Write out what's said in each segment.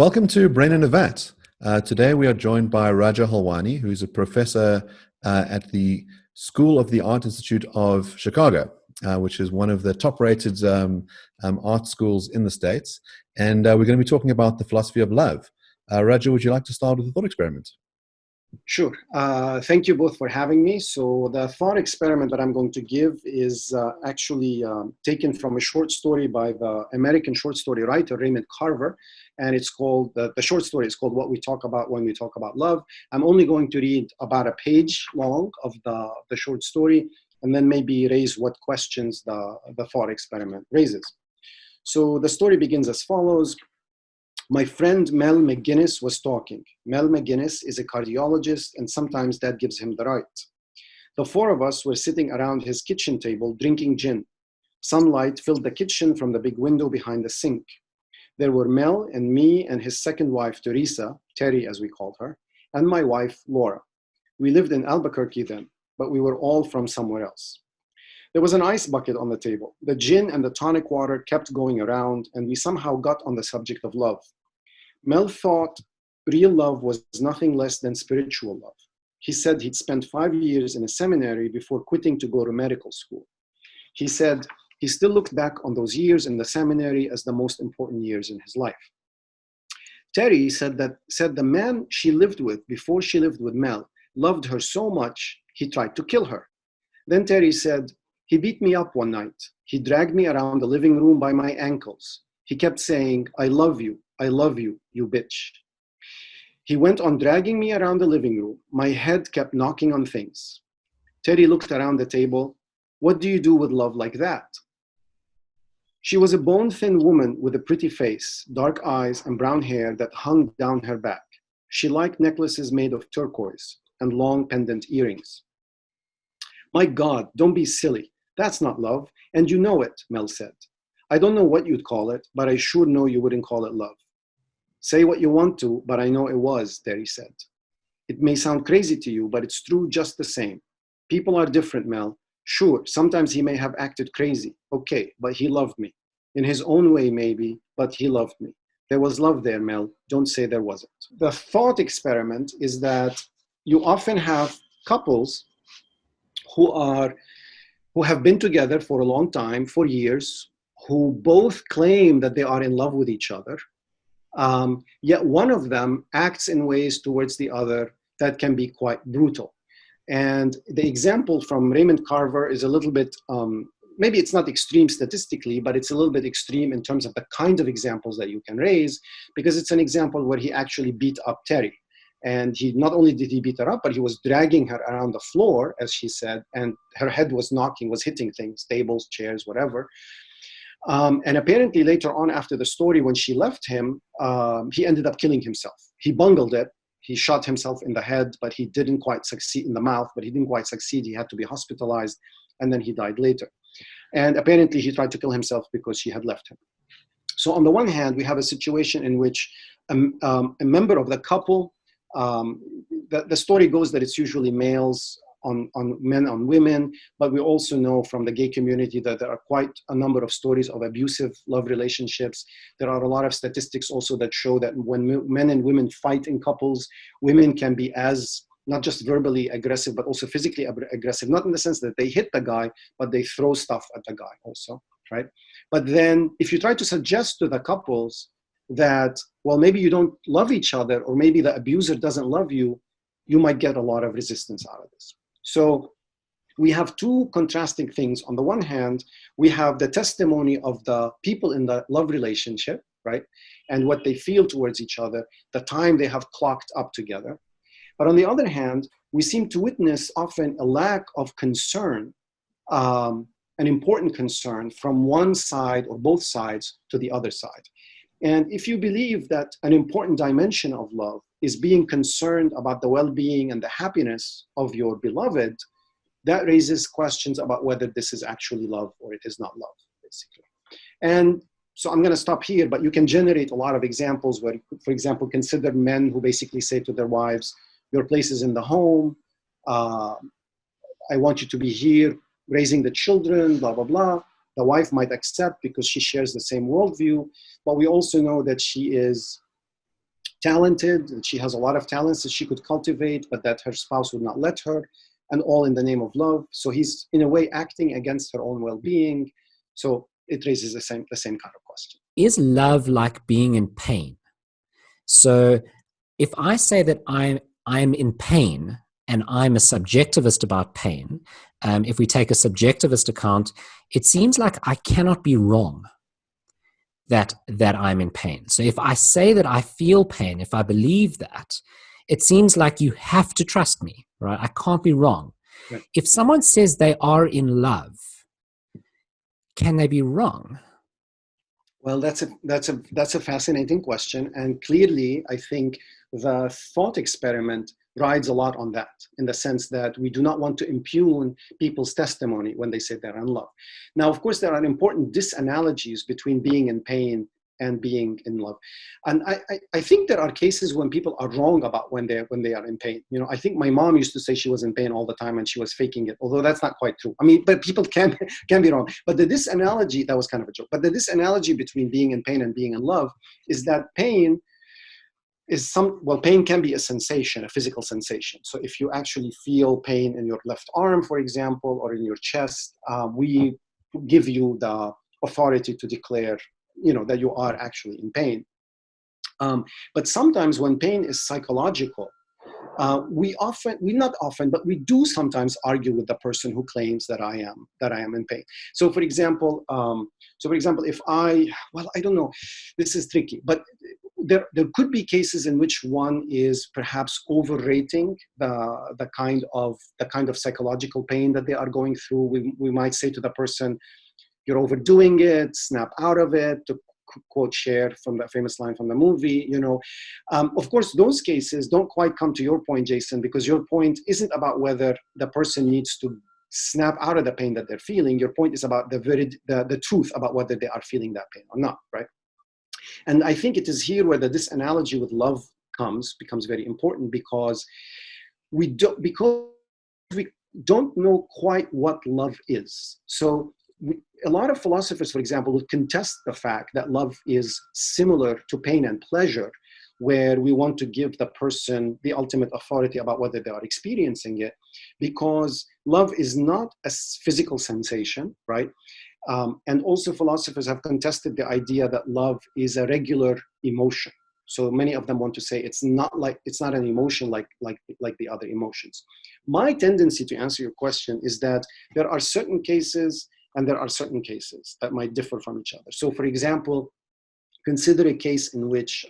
Welcome to Brain in a Vat. Today we are joined by Raja Halwani, who's a professor at the School of the Art Institute of Chicago, which is one of the top-rated art schools in the States. And we're going to be talking about the philosophy of love. Raja, would you like to start with a thought experiment? Sure. Thank you both for having me. So the thought experiment that I'm going to give is actually taken from a short story by the American short story writer Raymond Carver. And it's called, the short story is called What We Talk About When We Talk About Love. I'm only going to read about a page long of the short story and then maybe raise what questions the thought experiment raises. So the story begins as follows. My friend Mel McGinnis was talking. Mel McGinnis is a cardiologist, and sometimes that gives him the right. The four of us were sitting around his kitchen table drinking gin. Sunlight filled the kitchen from the big window behind the sink. There were Mel and me and his second wife, Teresa, Terry as we called her, and my wife, Laura. We lived in Albuquerque then, but we were all from somewhere else. There was an ice bucket on the table. The gin and the tonic water kept going around, and we somehow got on the subject of love. Mel thought real love was nothing less than spiritual love. He said he'd spent 5 years in a seminary before quitting to go to medical school. He said he still looked back on those years in the seminary as the most important years in his life. Terry said the man she lived with before she lived with Mel loved her so much he tried to kill her. Then Terry said, he beat me up one night. He dragged me around the living room by my ankles. He kept saying, I love you, you bitch. He went on dragging me around the living room. My head kept knocking on things. Terry looked around the table. What do you do with love like that? She was a bone-thin woman with a pretty face, dark eyes, and brown hair that hung down her back. She liked necklaces made of turquoise and long pendant earrings. My God, don't be silly. That's not love, and you know it, Mel said. I don't know what you'd call it, but I sure know you wouldn't call it love. Say what you want to, but I know it was, Terry said. It may sound crazy to you, but it's true just the same. People are different, Mel. Sure, sometimes he may have acted crazy. Okay, but he loved me. In his own way, maybe, but he loved me. There was love there, Mel. Don't say there wasn't. The thought experiment is that you often have couples who have been together for a long time, for years, who both claim that they are in love with each other, yet one of them acts in ways towards the other that can be quite brutal. And the example from Raymond Carver is a little bit, maybe it's not extreme statistically, but it's a little bit extreme in terms of the kind of examples that you can raise, because it's an example where he actually beat up Terry. And not only did he beat her up, but he was dragging her around the floor, as she said, and her head was hitting things, tables, chairs, whatever. And apparently later on after the story, when she left him, he ended up killing himself. He bungled it. He shot himself in the head, but he didn't quite succeed in the mouth, but he didn't quite succeed. He had to be hospitalized, and then he died later. And apparently he tried to kill himself because she had left him. So on the one hand, we have a situation in which a member of the couple, the story goes that it's usually males on men on women, but we also know from the gay community that there are quite a number of stories of abusive love relationships. There are a lot of statistics also that show that when men and women fight in couples, women can be as not just verbally aggressive, but also physically aggressive, not in the sense that they hit the guy, but they throw stuff at the guy also, right? But then if you try to suggest to the couples that, well, maybe you don't love each other, or maybe the abuser doesn't love you, you might get a lot of resistance out of this. So we have two contrasting things. On the one hand, we have the testimony of the people in the love relationship, right? And what they feel towards each other, the time they have clocked up together. But on the other hand, we seem to witness often a lack of concern, an important concern from one side or both sides to the other side. And if you believe that an important dimension of love is being concerned about the well-being and the happiness of your beloved, that raises questions about whether this is actually love or it is not love, basically. And so I'm going to stop here, but you can generate a lot of examples where, for example, consider men who basically say to their wives, your place is in the home, I want you to be here raising the children, blah, blah, blah. The wife might accept because she shares the same worldview, but we also know that she is talented, and she has a lot of talents that she could cultivate, but that her spouse would not let her, and all in the name of love. So he's in a way acting against her own well-being. So it raises the same kind of question. Is love like being in pain? So if I say that I'm in pain and I'm a subjectivist about pain, if we take a subjectivist account, it seems like I cannot be wrong that I'm in pain. So if I say that I feel pain, if I believe that, it seems like you have to trust me, right? I can't be wrong. Right. If someone says they are in love, can they be wrong? Well, that's a fascinating question, and clearly, I think the thought experiment rides a lot on that, in the sense that we do not want to impugn people's testimony when they say they're in love. Now, of course, there are important disanalogies between being in pain and being in love, and I think there are cases when people are wrong about when they are in pain. You know, I think my mom used to say she was in pain all the time and she was faking it, although that's not quite true. I mean, but people can be wrong. But the disanalogy, that was kind of a joke, but the disanalogy between being in pain and being in love is that pain is pain can be a sensation, a physical sensation. So if you actually feel pain in your left arm, for example, or in your chest, we give you the authority to declare, you know, that you are actually in pain. But sometimes when pain is psychological, we do sometimes argue with the person who claims that I am in pain. So for example, if I don't know, this is tricky, but there could be cases in which one is perhaps overrating the kind of psychological pain that they are going through. We might say to the person, "You're overdoing it, snap out of it," to quote Cher from that famous line from the movie, you know. Of course, those cases don't quite come to your point, Jason, because your point isn't about whether the person needs to snap out of the pain that they're feeling. Your point is about the truth about whether they are feeling that pain or not, right? And I think it is here where this analogy with love becomes very important, because we don't know quite what love is. So a lot of philosophers, for example, would contest the fact that love is similar to pain and pleasure, where we want to give the person the ultimate authority about whether they are experiencing it, because love is not a physical sensation, right? And also philosophers have contested the idea that love is a regular emotion. So many of them want to say it's not an emotion like the other emotions. My tendency to answer your question is that there are certain cases and there are certain cases that might differ from each other. So for example, consider a case in which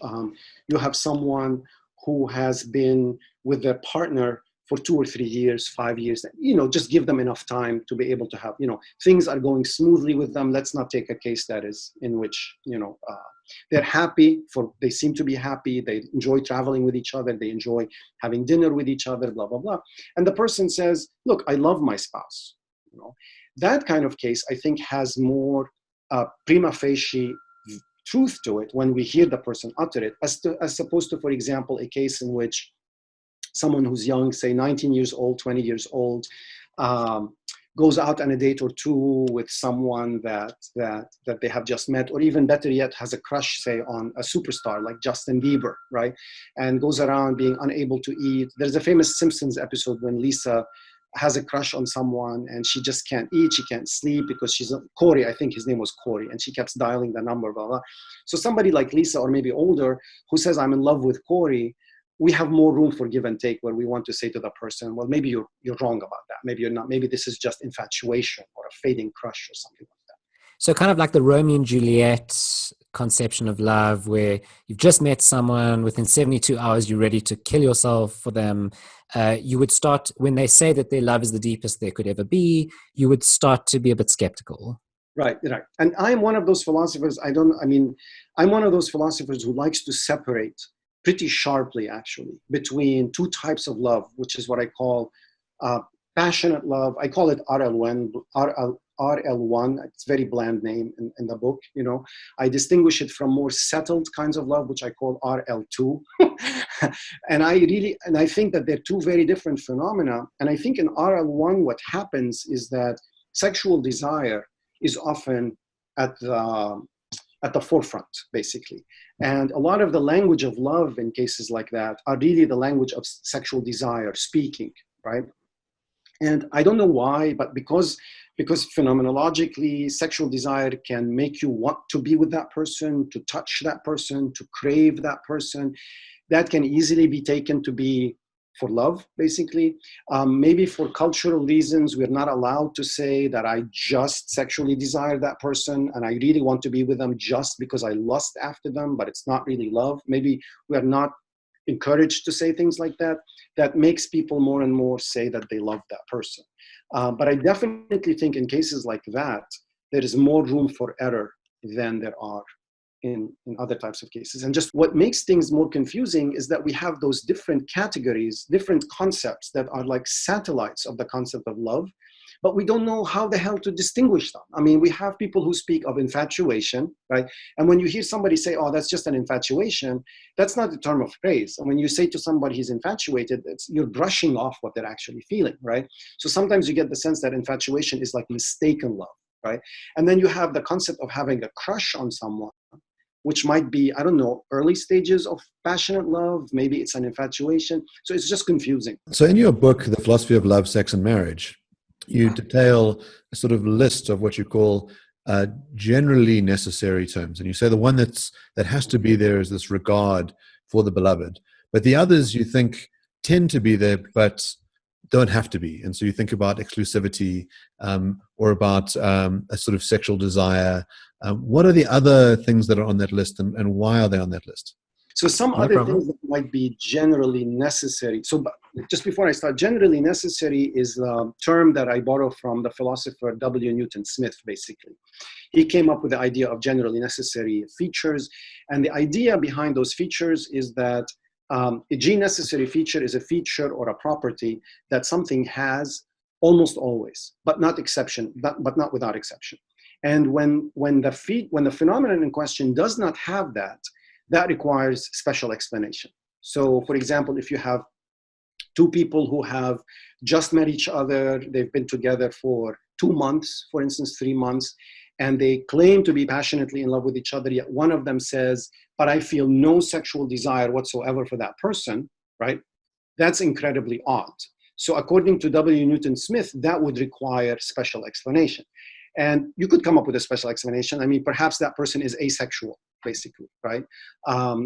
you have someone who has been with their partner for 2 or 3 years, 5 years, you know, just give them enough time to be able to have, you know, things are going smoothly with them. Let's not take a case that is in which, you know, they're happy, they seem to be happy, they enjoy traveling with each other, they enjoy having dinner with each other, blah, blah, blah. And the person says, look, I love my spouse, you know. That kind of case, I think, has more prima facie truth to it when we hear the person utter it, as opposed to, for example, a case in which someone who's young, say 19 years old, 20 years old, goes out on a date or two with someone that they have just met, or even better yet, has a crush, say, on a superstar like Justin Bieber, right? And goes around being unable to eat. There's a famous Simpsons episode when Lisa has a crush on someone and she just can't eat, she can't sleep because she's Corey, I think his name was Corey, and she keeps dialing the number, blah, blah. So somebody like Lisa, or maybe older, who says, I'm in love with Corey, we have more room for give and take, where we want to say to the person, well, maybe you're wrong about that. Maybe you're not. Maybe this is just infatuation or a fading crush or something like that. So kind of like the Romeo and Juliet conception of love, where you've just met someone, within 72 hours, you're ready to kill yourself for them. You would start, when they say that their love is the deepest there could ever be, you would start to be a bit skeptical. Right. And I'm one of those philosophers, I'm one of those philosophers who likes to separate pretty sharply, actually, between two types of love, which is what I call passionate love. I call it RL1. It's a very bland name in the book. You know, I distinguish it from more settled kinds of love, which I call RL2. and I think that they're two very different phenomena. And I think in RL1, what happens is that sexual desire is often at the at the forefront, basically. And a lot of the language of love in cases like that are really the language of sexual desire, speaking, right? And I don't know why, but because phenomenologically, sexual desire can make you want to be with that person, to touch that person, to crave that person. That can easily be taken to be for love, basically. Maybe for cultural reasons, we're not allowed to say that I just sexually desire that person and I really want to be with them just because I lust after them, but it's not really love. Maybe we are not encouraged to say things like that. That makes people more and more say that they love that person. But I definitely think in cases like that, there is more room for error than there are in other types of cases. And just what makes things more confusing is that we have those different categories, different concepts that are like satellites of the concept of love, but we don't know how the hell to distinguish them. I mean, we have people who speak of infatuation, right? And when you hear somebody say, oh, that's just an infatuation, that's not a term of praise. And when you say to somebody he's infatuated, you're brushing off what they're actually feeling, right? So sometimes you get the sense that infatuation is like mistaken love, right? And then you have the concept of having a crush on someone, which might be, I don't know, early stages of passionate love. Maybe it's an infatuation. So it's just confusing. So in your book, The Philosophy of Love, Sex, and Marriage, you detail a sort of list of what you call generally necessary terms. And you say the one that has to be there is this regard for the beloved. But the others you think tend to be there, but don't have to be. And so you think about exclusivity or about a sort of sexual desire. What are the other things that are on that list, and why are they on that list? So some other things that might be generally necessary. So just before I start, generally necessary is a term that I borrow from the philosopher W. Newton Smith, basically. He came up with the idea of generally necessary features. And the idea behind those features is that a G-necessary feature is a feature or a property that something has almost always, but not without exception. And when the phenomenon in question does not have that, that requires special explanation. So, for example, if you have two people who have just met each other, they've been together for 2 months, for instance, 3 months, and they claim to be passionately in love with each other, yet one of them says, but I feel no sexual desire whatsoever for that person, right? That's incredibly odd. So according to W. Newton Smith, that would require special explanation. And you could come up with a special explanation. I mean, perhaps that person is asexual, basically, right?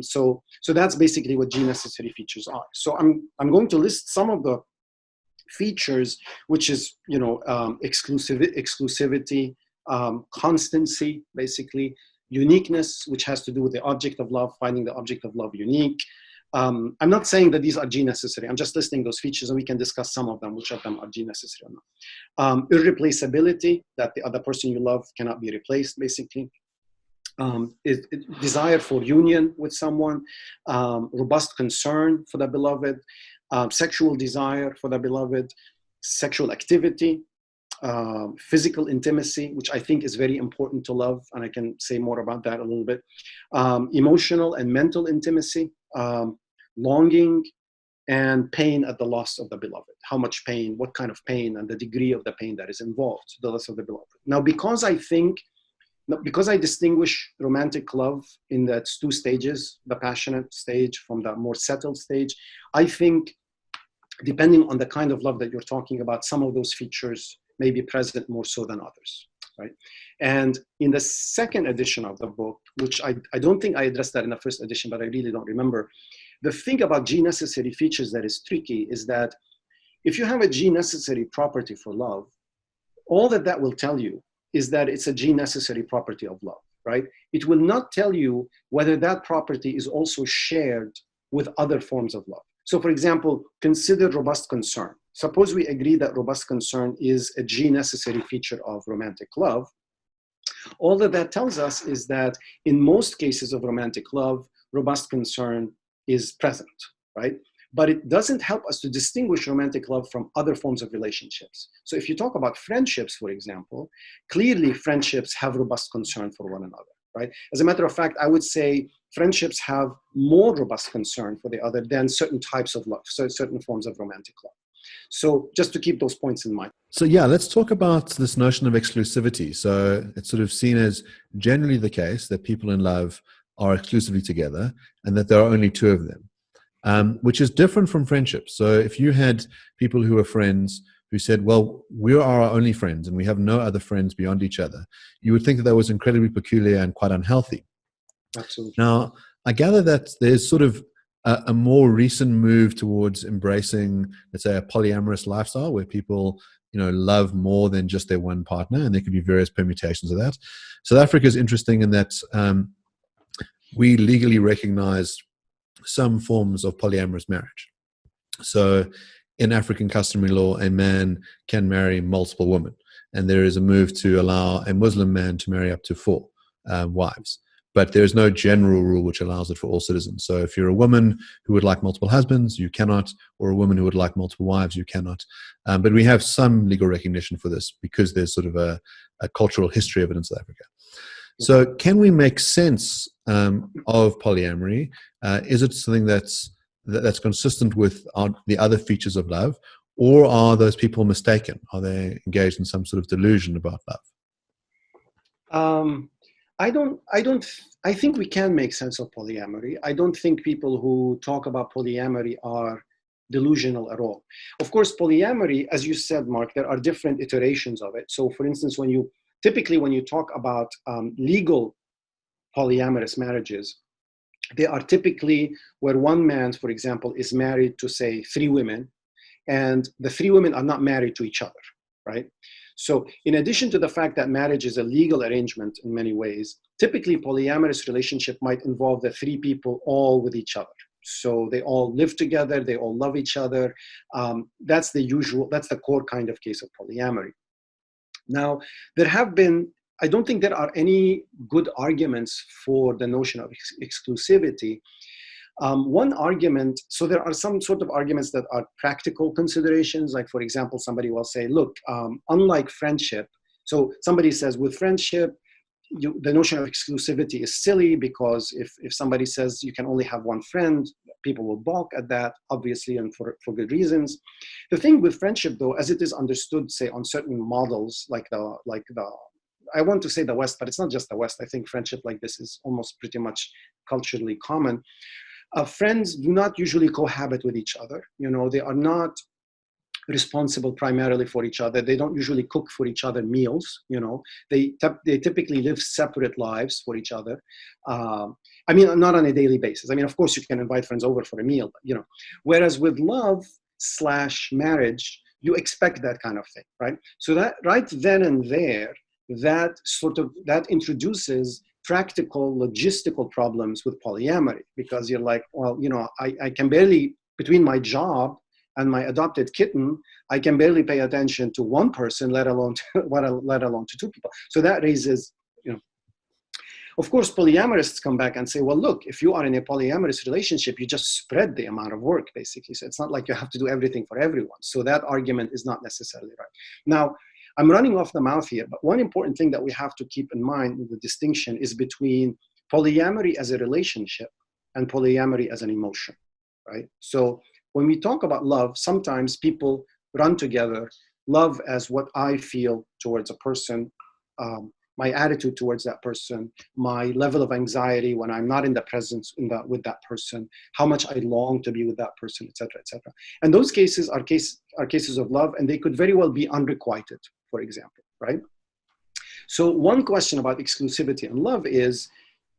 So that's basically what G-necessary features are. So I'm going to list some of the features, which is, exclusivity, constancy, basically, uniqueness, which has to do with the object of love, finding the object of love unique. I'm not saying that these are G-necessary. I'm just listing those features, and we can discuss some of them, which of them are G-necessary or not. Irreplaceability, that the other person you love cannot be replaced, basically. Desire for union with someone, robust concern for the beloved, sexual desire for the beloved, sexual activity, physical intimacy, which I think is very important to love, and I can say more about that a little bit, emotional and mental intimacy, longing, and pain at the loss of the beloved. How much pain, what kind of pain, and the degree of the pain that is involved, the loss of the beloved. Now, because I distinguish romantic love in that 2 stages, the passionate stage from the more settled stage, I think depending on the kind of love that you're talking about, some of those features may be present more so than others, right? And in the second edition of the book, which I don't think I addressed that in the first edition, but I really don't remember, the thing about G-necessary features that is tricky is that if you have a G-necessary property for love, all that will tell you is that it's a G-necessary property of love, right? It will not tell you whether that property is also shared with other forms of love. So for example, consider robust concern. Suppose we agree that robust concern is a G-necessary feature of romantic love. All that tells us is that in most cases of romantic love, robust concern is present, right? But it doesn't help us to distinguish romantic love from other forms of relationships. So if you talk about friendships, for example, clearly friendships have robust concern for one another, right? As a matter of fact, I would say friendships have more robust concern for the other than certain types of love, so certain forms of romantic love. So just to keep those points in mind. So yeah, let's talk about this notion of exclusivity. So it's sort of seen as generally the case that people in love are exclusively together and that there are only two of them, which is different from friendship. So if you had people who are friends who said, well, we are our only friends and we have no other friends beyond each other, you would think that that was incredibly peculiar and quite unhealthy. Absolutely. Now, I gather that there's sort of a more recent move towards embracing, let's say, a polyamorous lifestyle where people, love more than just their one partner, and there could be various permutations of that. South Africa is interesting in that we legally recognize some forms of polyamorous marriage. So in African customary law, a man can marry multiple women, and there is a move to allow a Muslim man to marry up to 4 wives. But there's no general rule which allows it for all citizens. So if you're a woman who would like multiple husbands, you cannot, or a woman who would like multiple wives, you cannot. But we have some legal recognition for this because there's sort of a cultural history of it in South Africa. So can we make sense of polyamory? Is it something that's consistent with the other features of love, or are those people mistaken? Are they engaged in some sort of delusion about love? I think we can make sense of polyamory. I don't think people who talk about polyamory are delusional at all. Of course, polyamory, as you said, Mark, there are different iterations of it. So for instance, typically when you talk about legal polyamorous marriages, they are typically where one man, for example, is married to, say, 3 women, and the 3 women are not married to each other, right? So in addition to the fact that marriage is a legal arrangement in many ways, typically polyamorous relationship might involve the 3 people all with each other. So they all live together, they all love each other. That's the core kind of case of polyamory. Now, I don't think there are any good arguments for the notion of exclusivity. One argument, so there are some sort of arguments that are practical considerations. Like, for example, somebody will say, look, unlike friendship, so somebody says with friendship, the notion of exclusivity is silly because if somebody says you can only have one friend, people will balk at that, obviously, and for good reasons. The thing with friendship, though, as it is understood, say, on certain models, I want to say the West, but it's not just the West. I think friendship like this is almost pretty much culturally common. Friends do not usually cohabit with each other. They are not responsible primarily for each other. They don't usually cook for each other meals. They typically live separate lives for each other. Not on a daily basis. Of course, you can invite friends over for a meal, but, whereas with love/marriage, you expect that kind of thing, right? So that right then and there, that introduces practical logistical problems with polyamory, because you're like, well, I can barely, between my job and my adopted kitten, I can barely pay attention to one person, let alone to 2 people. So that raises, of course, polyamorists come back and say, well, look, if you are in a polyamorous relationship, you just spread the amount of work, basically. So it's not like you have to do everything for everyone. So that argument is not necessarily right. Now, I'm running off the mouth here, but one important thing that we have to keep in mind, the distinction is between polyamory as a relationship and polyamory as an emotion, right? So when we talk about love, sometimes people run together love as what I feel towards a person, my attitude towards that person, my level of anxiety when I'm not in the presence with that person, how much I long to be with that person, et cetera, et cetera. And those cases are cases of love, and they could very well be unrequited, for example, right? So one question about exclusivity and love is,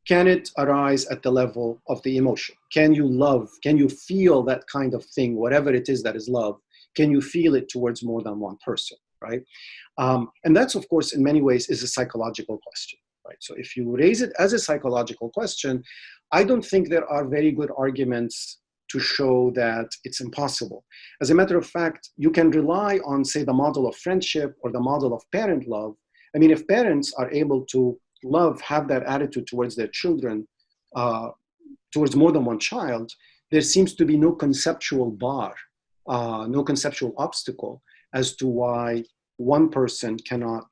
can it arise at the level of the emotion? Can you love? Can you feel that kind of thing, whatever it is that is love? Can you feel it towards more than one person, right? And that's, of course, in many ways is a psychological question, right? So if you raise it as a psychological question, I don't think there are very good arguments to show that it's impossible. As a matter of fact, you can rely on, say, the model of friendship or the model of parent love. If parents are able to have that attitude towards their children, towards more than one child, there seems to be no conceptual bar, no conceptual obstacle as to why one person cannot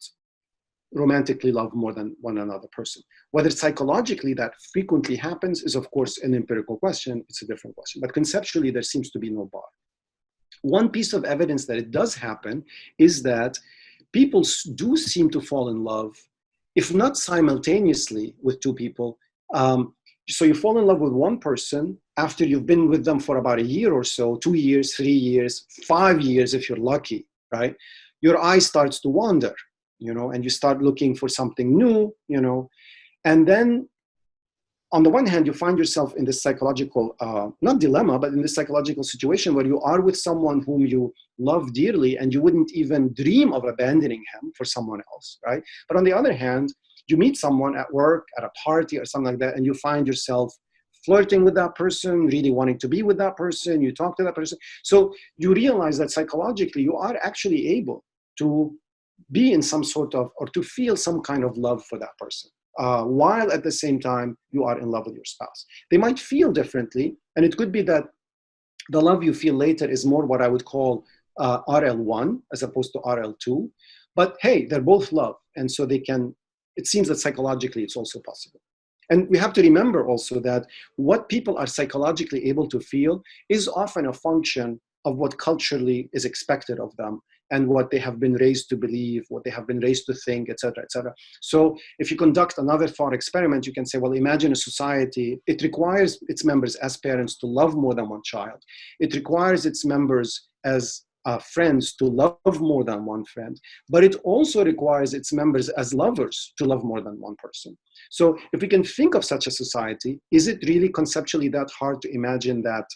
romantically love more than one another person. Whether psychologically that frequently happens is, of course, an empirical question. It's a different question. But conceptually, there seems to be no bar. one piece of evidence that it does happen is that people do seem to fall in love, if not simultaneously with two people. So you fall in love with one person after you've been with them for about a year or so, 2 years, 3 years, 5 years if you're lucky, right? Your eye starts to wander, and you start looking for something new, and then on the one hand, you find yourself in this psychological, not dilemma, but in this psychological situation where you are with someone whom you love dearly and you wouldn't even dream of abandoning him for someone else, right? But on the other hand, you meet someone at work, at a party or something like that, and you find yourself flirting with that person, really wanting to be with that person, you talk to that person. So you realize that psychologically, you are actually able to be in some sort of, or to feel some kind of love for that person. While at the same time you are in love with your spouse. They might feel differently, and it could be that the love you feel later is more what I would call RL1 as opposed to RL2. But hey, they're both love, and so it seems that psychologically it's also possible. And we have to remember also that what people are psychologically able to feel is often a function of what culturally is expected of them, and what they have been raised to believe, what they have been raised to think, et cetera, et cetera. So if you conduct another thought experiment, you can say, well, imagine a society. It requires its members as parents to love more than one child. It requires its members as friends to love more than one friend. But it also requires its members as lovers to love more than one person. So if we can think of such a society, is it really conceptually that hard to imagine that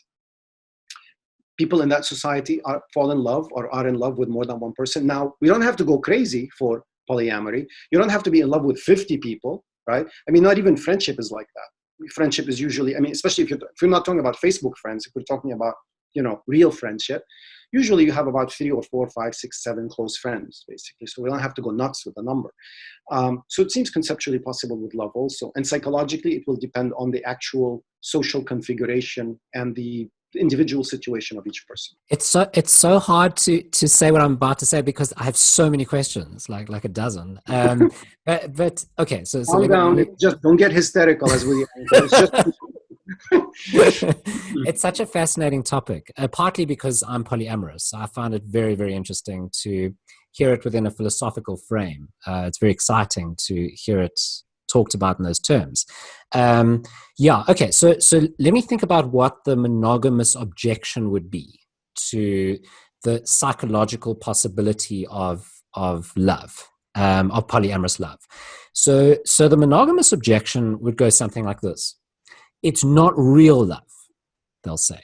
people in that society fall in love or are in love with more than one person? Now, we don't have to go crazy for polyamory. You don't have to be in love with 50 people, right? I mean, not even friendship is like that. Friendship is usually, especially if you're not talking about Facebook friends, if we're talking about, real friendship, usually you have about 3 or 4, 5, 6, 7 close friends, basically. So we don't have to go nuts with the number. So it seems conceptually possible with love also. And psychologically, it will depend on the actual social configuration and the individual situation of each person. It's so hard to say what I'm about to say because I have so many questions, like a dozen. But okay, so calm down. Just don't get hysterical as we. It's just. It's such a fascinating topic, partly because I'm polyamorous. So I find it very, very interesting to hear it within a philosophical frame. It's very exciting to hear it talked about in those terms. Okay. So let me think about what the monogamous objection would be to the psychological possibility of love, of polyamorous love. So the monogamous objection would go something like this. It's not real love, they'll say.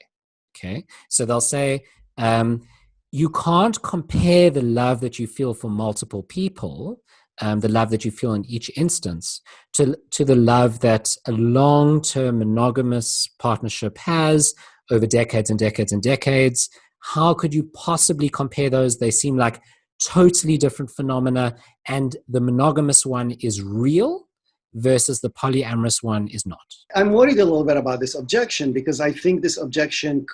Okay. So they'll say, you can't compare the love that you feel for multiple people, the love that you feel in each instance, to the love that a long-term monogamous partnership has over decades and decades and decades. How could you possibly compare those? They seem like totally different phenomena, and the monogamous one is real versus the polyamorous one is not. I'm worried a little bit about this objection because I think this objection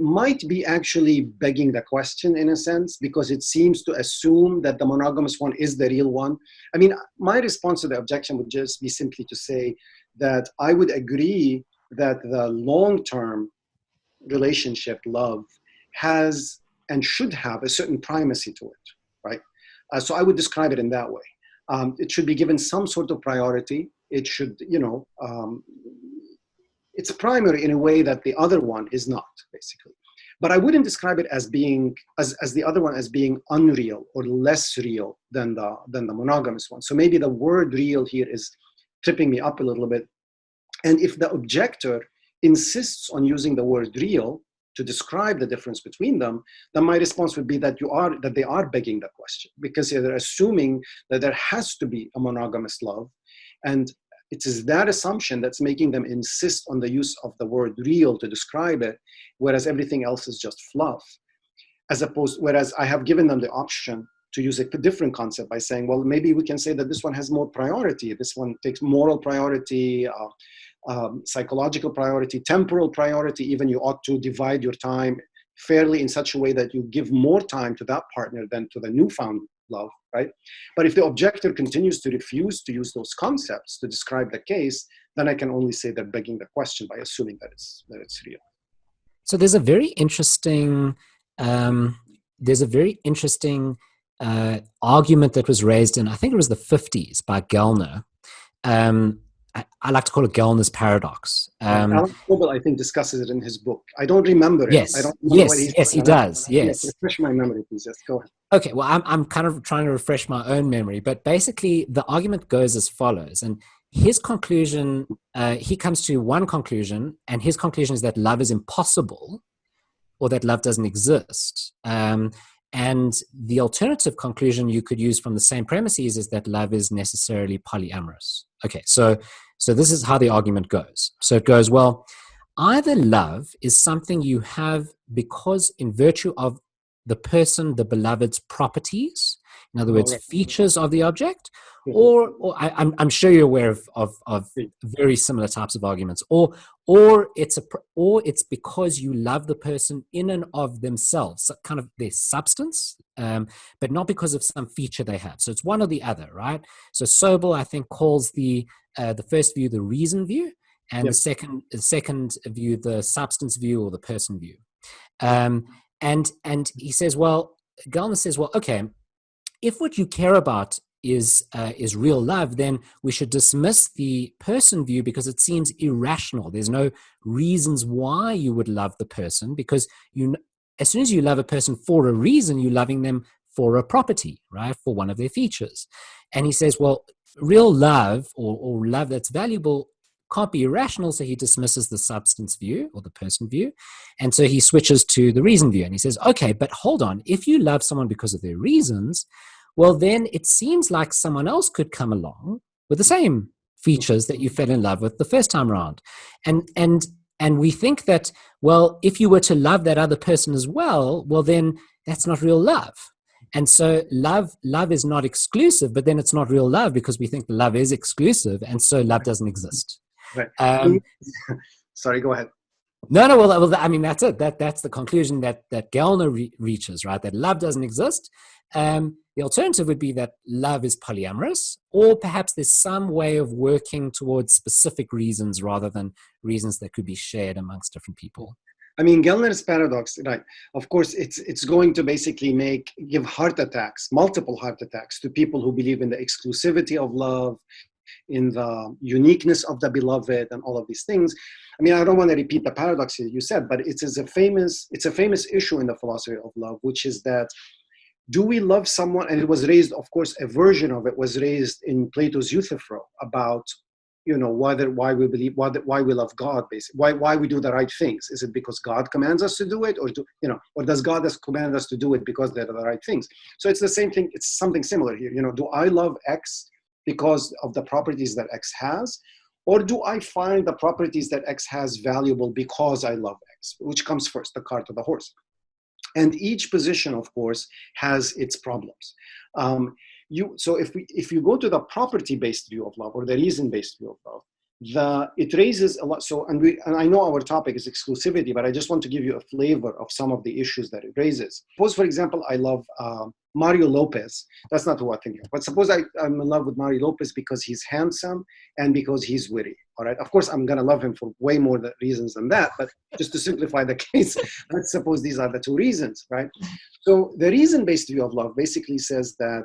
might be actually begging the question in a sense, because it seems to assume that the monogamous one is the real one. I mean, my response to the objection would just be simply to say that I would agree that the long-term relationship, love, has and should have a certain primacy to it, right? So I would describe it in that way. It should be given some sort of priority. It should, it's primary in a way that the other one is not, basically. But I wouldn't describe it as being, as the other one as being unreal or less real than the monogamous one. So maybe the word real here is tripping me up a little bit. And if the objector insists on using the word real to describe the difference between them, then my response would be that they are begging the question, because they're assuming that there has to be a monogamous love, and it is that assumption that's making them insist on the use of the word real to describe it, whereas everything else is just fluff. Whereas I have given them the option to use a different concept by saying, well, maybe we can say that this one has more priority. This one takes moral priority, psychological priority, temporal priority. Even you ought to divide your time fairly in such a way that you give more time to that partner than to the newfound love, right? But if the objector continues to refuse to use those concepts to describe the case, then I can only say they're begging the question by assuming that it's real. So there's a very interesting there's a very interesting argument that was raised in, I think it was the 50s by Gellner. I like to call it Gellner's paradox. Alan Coble, I think, discusses it in his book. I don't remember it. Yes, I don't remember what yes, he does. Yes. Refresh my memory, please. Yes, go ahead. Okay, well, I'm kind of trying to refresh my own memory, but basically the argument goes as follows. And his conclusion, he comes to one conclusion, and his conclusion is that love is impossible, or that love doesn't exist. And the alternative conclusion you could use from the same premises is that love is necessarily polyamorous. Okay, so this is how the argument goes. So it goes, well, either love is something you have because in virtue of the person, the beloved's properties, in other words, features of the object, or I'm sure you're aware of very similar types of arguments, or it's because you love the person in and of themselves, kind of their substance, but not because of some feature they have. So it's one or the other, right? So Sobel, I think, calls the first view the reason view, and the second view the substance view or the person view. And he says, well, Gellner says, well, okay, if what you care about is real love, then we should dismiss the person view because it seems irrational. There's no reasons why you would love the person, because as soon as you love a person for a reason, you're loving them for a property, right? For one of their features. And he says, well, real love or love that's valuable can't be irrational, so he dismisses the substance view or the person view. And so he switches to the reason view. And he says, okay, but hold on. If you love someone because of their reasons, well, then it seems like someone else could come along with the same features that you fell in love with the first time around. And we think that, well, if you were to love that other person as well, well, then that's not real love. And so love is not exclusive, but then it's not real love because we think love is exclusive, and so love doesn't exist. Right. Sorry, go ahead. No, well, I mean, that's it. That's the conclusion that Gellner reaches, right? That love doesn't exist. The alternative would be that love is polyamorous, or perhaps there's some way of working towards specific reasons rather than reasons that could be shared amongst different people. I mean, Gellner's paradox, right? Of course, it's going to basically give heart attacks, multiple heart attacks, to people who believe in the exclusivity of love, in the uniqueness of the beloved, and all of these things. I mean, I don't want to repeat the paradox you said, but it's a famous issue in the philosophy of love, which is that, do we love someone? And it was raised, of course, a version of it was raised in Plato's Euthyphro about, why we love God, basically, why we do the right things. Is it because God commands us to do it, or does God command us to do it because they're the right things? So it's the same thing. It's something similar here. Do I love X because of the properties that X has? Or do I find the properties that X has valuable because I love X? Which comes first, the cart or the horse? And each position, of course, has its problems. So if you go to the property-based view of love or the reason-based view of love, it raises a lot. So, and I know our topic is exclusivity, but I just want to give you a flavor of some of the issues that it raises. Suppose, for example, I love Mario Lopez. That's not who I think of, but suppose I'm in love with Mario Lopez because he's handsome and because he's witty. All right. Of course, I'm going to love him for way more reasons than that, but just to simplify the case, let's suppose these are the two reasons, right? So the reason-based view of love basically says that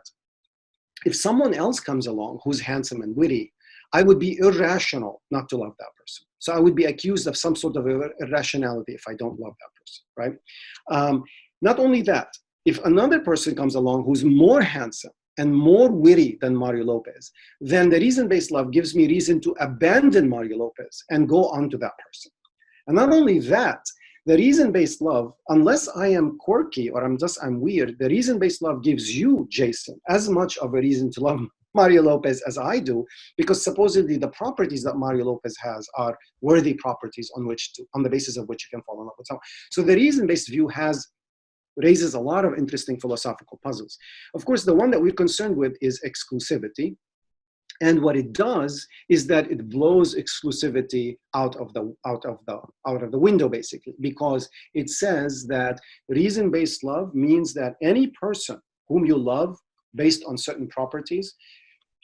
if someone else comes along who's handsome and witty, I would be irrational not to love that person. So I would be accused of some sort of irrationality if I don't love that person, right? Not only that, if another person comes along who's more handsome and more witty than Mario Lopez, then the reason-based love gives me reason to abandon Mario Lopez and go on to that person. And not only that, the reason-based love, unless I am quirky or I'm weird, the reason-based love gives you, Jason, as much of a reason to love Mario Lopez as I do, because supposedly the properties that Mario Lopez has are worthy properties on the basis of which you can fall in love with someone. So the reason-based view raises a lot of interesting philosophical puzzles. Of course, the one that we're concerned with is exclusivity. And what it does is that it blows exclusivity out of the window, basically, because it says that reason-based love means that any person whom you love based on certain properties,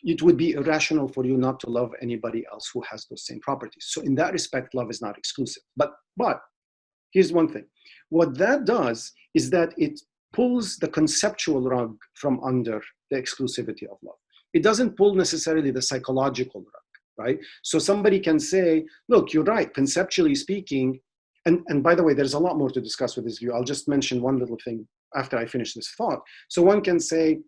it would be irrational for you not to love anybody else who has those same properties. So in that respect, love is not exclusive. But Here's one thing. What that does is that it pulls the conceptual rug from under the exclusivity of love. It doesn't pull necessarily the psychological rug, right? So somebody can say, look, you're right, conceptually speaking, and by the way, there's a lot more to discuss with this view. I'll just mention one little thing after I finish this thought. So one can say,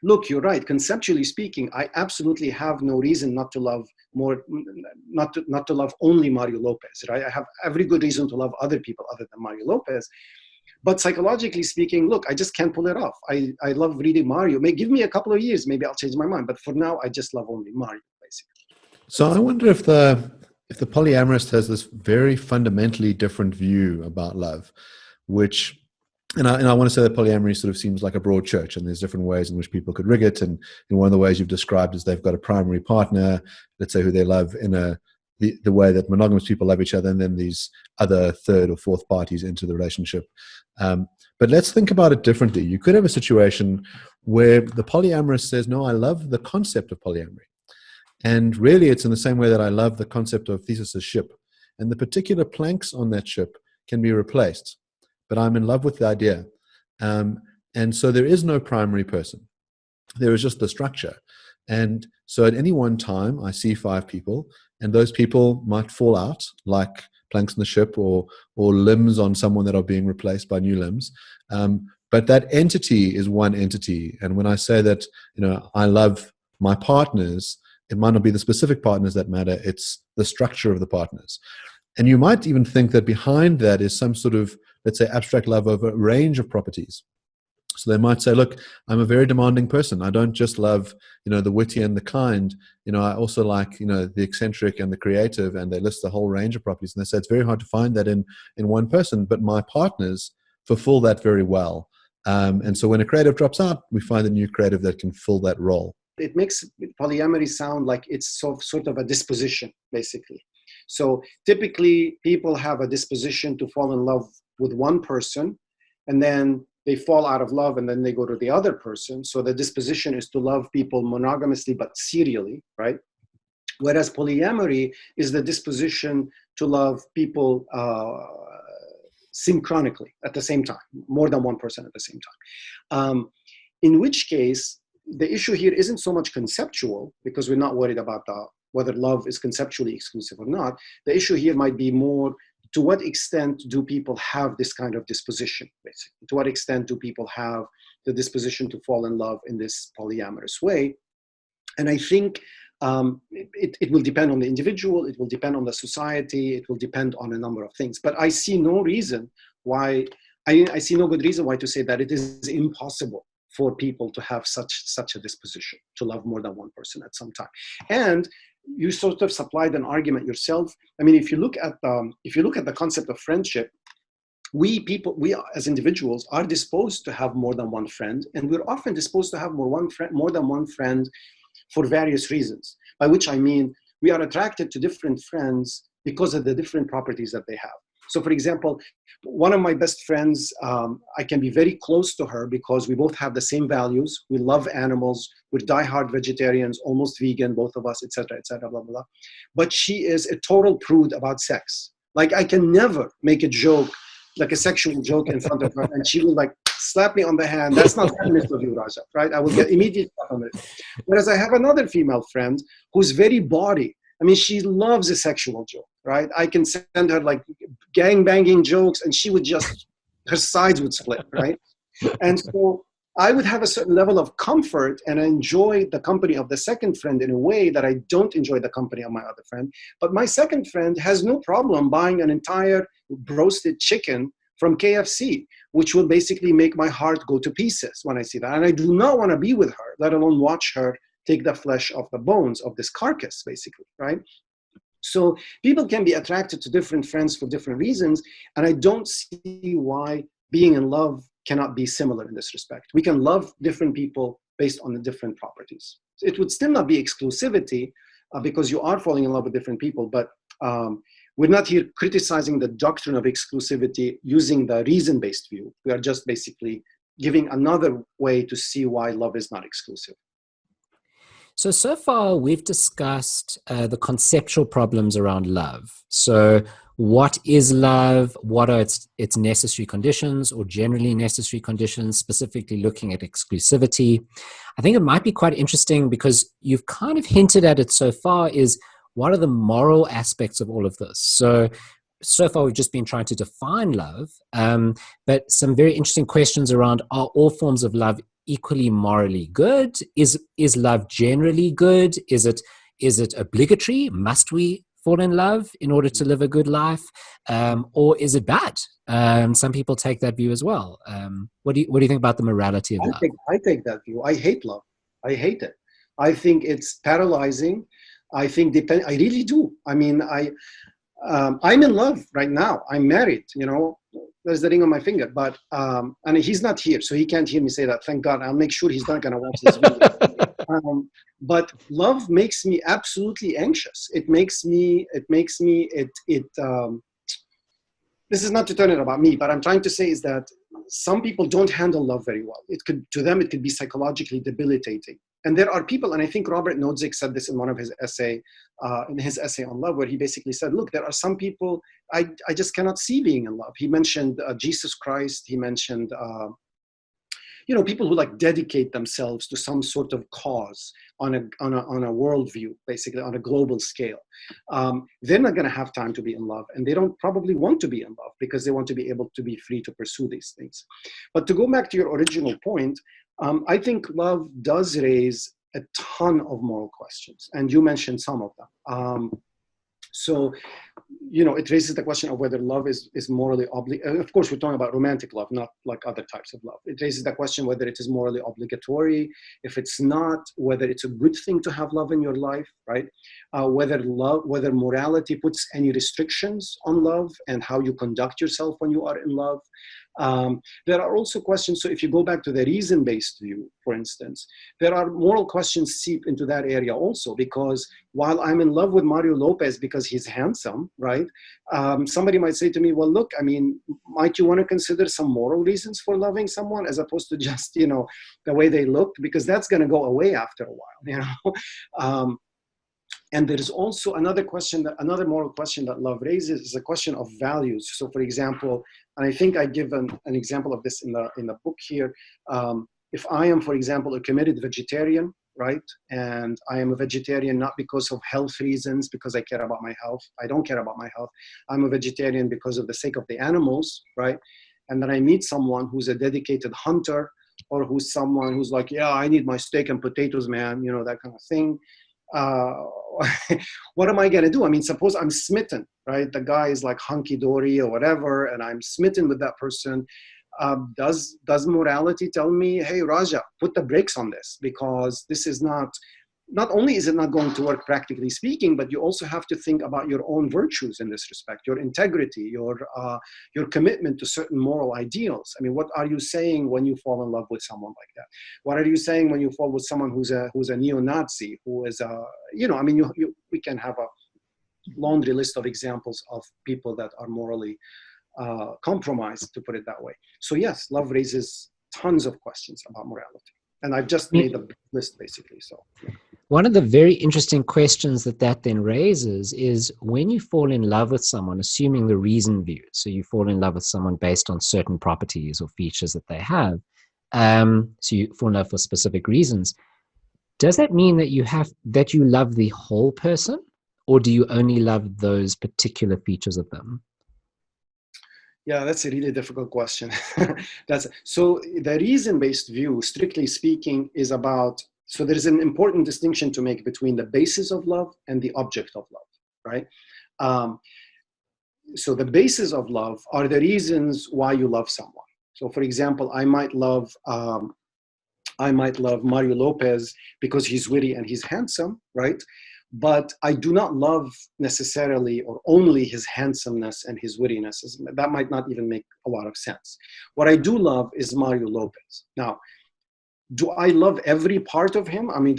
look, you're right. Conceptually speaking, I absolutely have no reason not to love not to love only Mario Lopez, right? I have every good reason to love other people other than Mario Lopez. But psychologically speaking, look, I just can't pull it off. I love reading Mario. Give me a couple of years, maybe I'll change my mind. But for now, I just love only Mario, basically. So I wonder if the polyamorist has this very fundamentally different view about love, which, and I want to say that polyamory sort of seems like a broad church, and there's different ways in which people could rig it. And one of the ways you've described is they've got a primary partner, let's say, who they love in the way that monogamous people love each other, and then these other third or fourth parties into the relationship. But let's think about it differently. You could have a situation where the polyamorist says, no, I love the concept of polyamory. And really, it's in the same way that I love the concept of Theseus's ship. And the particular planks on that ship can be replaced. But I'm in love with the idea. And so there is no primary person. There is just the structure. And so at any one time, I see 5 people, and those people might fall out like planks in the ship or limbs on someone that are being replaced by new limbs. But that entity is one entity. And when I say that, I love my partners, it might not be the specific partners that matter. It's the structure of the partners. And you might even think that behind that is some sort of, let's say, abstract love over a range of properties. So they might say, look, I'm a very demanding person. I don't just love, the witty and the kind. I also like, the eccentric and the creative, and they list the whole range of properties. And they say it's very hard to find that in one person, but my partners fulfill that very well. And so when a creative drops out, we find a new creative that can fill that role. It makes polyamory sound like it's sort of a disposition, basically. So typically people have a disposition to fall in love with one person, and then they fall out of love, and then they go to the other person. So the disposition is to love people monogamously but serially, right? Whereas polyamory is the disposition to love people synchronically at the same time, more than one person at the same time. In which case, the issue here isn't so much conceptual, because we're not worried about whether love is conceptually exclusive or not. The issue here might be more, to what extent do people have this kind of disposition, basically? To what extent do people have the disposition to fall in love in this polyamorous way? And I think it will depend on the individual, it will depend on the society, it will depend on a number of things. But I see no reason why, I see no good reason why to say that it is impossible for people to have such a disposition to love more than one person at some time. And you sort of supplied an argument yourself. I mean, if you look at the concept of friendship, we as individuals are disposed to have more than one friend, and we're often disposed to have more than one friend for various reasons. By which I mean, we are attracted to different friends because of the different properties that they have. So for example, one of my best friends, I can be very close to her because we both have the same values. We love animals. We're diehard vegetarians, almost vegan, both of us, et cetera, blah, blah, blah. But she is a total prude about sex. Like, I can never make a joke, like a sexual joke in front of her, and she will slap me on the hand. That's not feminist of you, Raja, right? I will get immediate slap on it. Whereas I have another female friend who's very bawdy. I mean, she loves a sexual joke, right? I can send her gang-banging jokes, and she would just, her sides would split, right? And so I would have a certain level of comfort and enjoy the company of the second friend in a way that I don't enjoy the company of my other friend. But my second friend has no problem buying an entire roasted chicken from KFC, which will basically make my heart go to pieces when I see that. And I do not want to be with her, let alone watch her take the flesh off the bones of this carcass, basically, right? So people can be attracted to different friends for different reasons, and I don't see why being in love cannot be similar in this respect. We can love different people based on the different properties. It would still not be exclusivity because you are falling in love with different people, but we're not here criticizing the doctrine of exclusivity using the reason-based view. We are just basically giving another way to see why love is not exclusive. So far we've discussed the conceptual problems around love. So what is love? What are its necessary conditions or generally necessary conditions, specifically looking at exclusivity? I think it might be quite interesting because you've kind of hinted at it so far is what are the moral aspects of all of this? So far we've just been trying to define love, but some very interesting questions around, are all forms of love equally morally good? Is love generally good? Is it obligatory? Must we fall in love in order to live a good life? Or is it bad? Some people take that view as well. What do you think about the morality of love? I take that view. I hate love. I hate it. I think it's paralyzing. I think I really do. I mean, I'm in love right now. I'm married, there's the ring on my finger, but, and he's not here, so he can't hear me say that. Thank God. I'll make sure he's not going to watch this video. But love makes me absolutely anxious. This is not to turn it about me, but I'm trying to say is that some people don't handle love very well. To them, it could be psychologically debilitating. And there are people, and I think Robert Nozick said this in one of his essay on love, where he basically said, look, there are some people I just cannot see being in love. He mentioned Jesus Christ. He mentioned, people who like dedicate themselves to some sort of cause on a worldview, basically on a global scale. They're not going to have time to be in love, and they don't probably want to be in love because they want to be able to be free to pursue these things. But to go back to your original point, I think love does raise a ton of moral questions, and you mentioned some of them. So, it raises the question of whether love is morally obligatory. Of course, we're talking about romantic love, not like other types of love. It raises the question whether it is morally obligatory. If it's not, whether it's a good thing to have love in your life, right? Whether morality puts any restrictions on love and how you conduct yourself when you are in love. There are also questions. So if you go back to the reason-based view, for instance, there are moral questions seep into that area also, because while I'm in love with Mario Lopez because he's handsome, right? Somebody might say to me, well, look, I mean, might you want to consider some moral reasons for loving someone as opposed to just, the way they looked, because that's going to go away after a while, And there is also another moral question that love raises is a question of values. So, for example, and I think I give an example of this in the book here. If I am, for example, a committed vegetarian, right, and I am a vegetarian not because of health reasons, because I care about my health. I don't care about my health. I'm a vegetarian because of the sake of the animals, right? And then I meet someone who's a dedicated hunter, or who's someone who's like, yeah, I need my steak and potatoes, man, that kind of thing. What am I going to do? I mean, suppose I'm smitten, right? The guy is like hunky-dory or whatever, and I'm smitten with that person. Does morality tell me, hey, Raja, put the brakes on this, because this is not only is it not going to work practically speaking, but you also have to think about your own virtues in this respect, your integrity, your commitment to certain moral ideals. I mean, what are you saying when you fall in love with someone like that? What are you saying when you fall with someone who's a neo-Nazi, who is we can have a laundry list of examples of people that are morally compromised, to put it that way. So yes, love raises tons of questions about morality. And I've just made a list, basically. So yeah. One of the very interesting questions that then raises is when you fall in love with someone, assuming the reason view, so you fall in love with someone based on certain properties or features that they have, so you fall in love for specific reasons. Does that mean that you love the whole person, or do you only love those particular features of them? Yeah, that's a really difficult question. So the reason-based view, strictly speaking, is about, so there's an important distinction to make between the basis of love and the object of love, right? So the basis of love are the reasons why you love someone. So for example, I might love Mario Lopez because he's witty and he's handsome, right? But I do not love necessarily or only his handsomeness and his wittiness. That might not even make a lot of sense. What I do love is Mario Lopez. Now, do I love every part of him? I mean,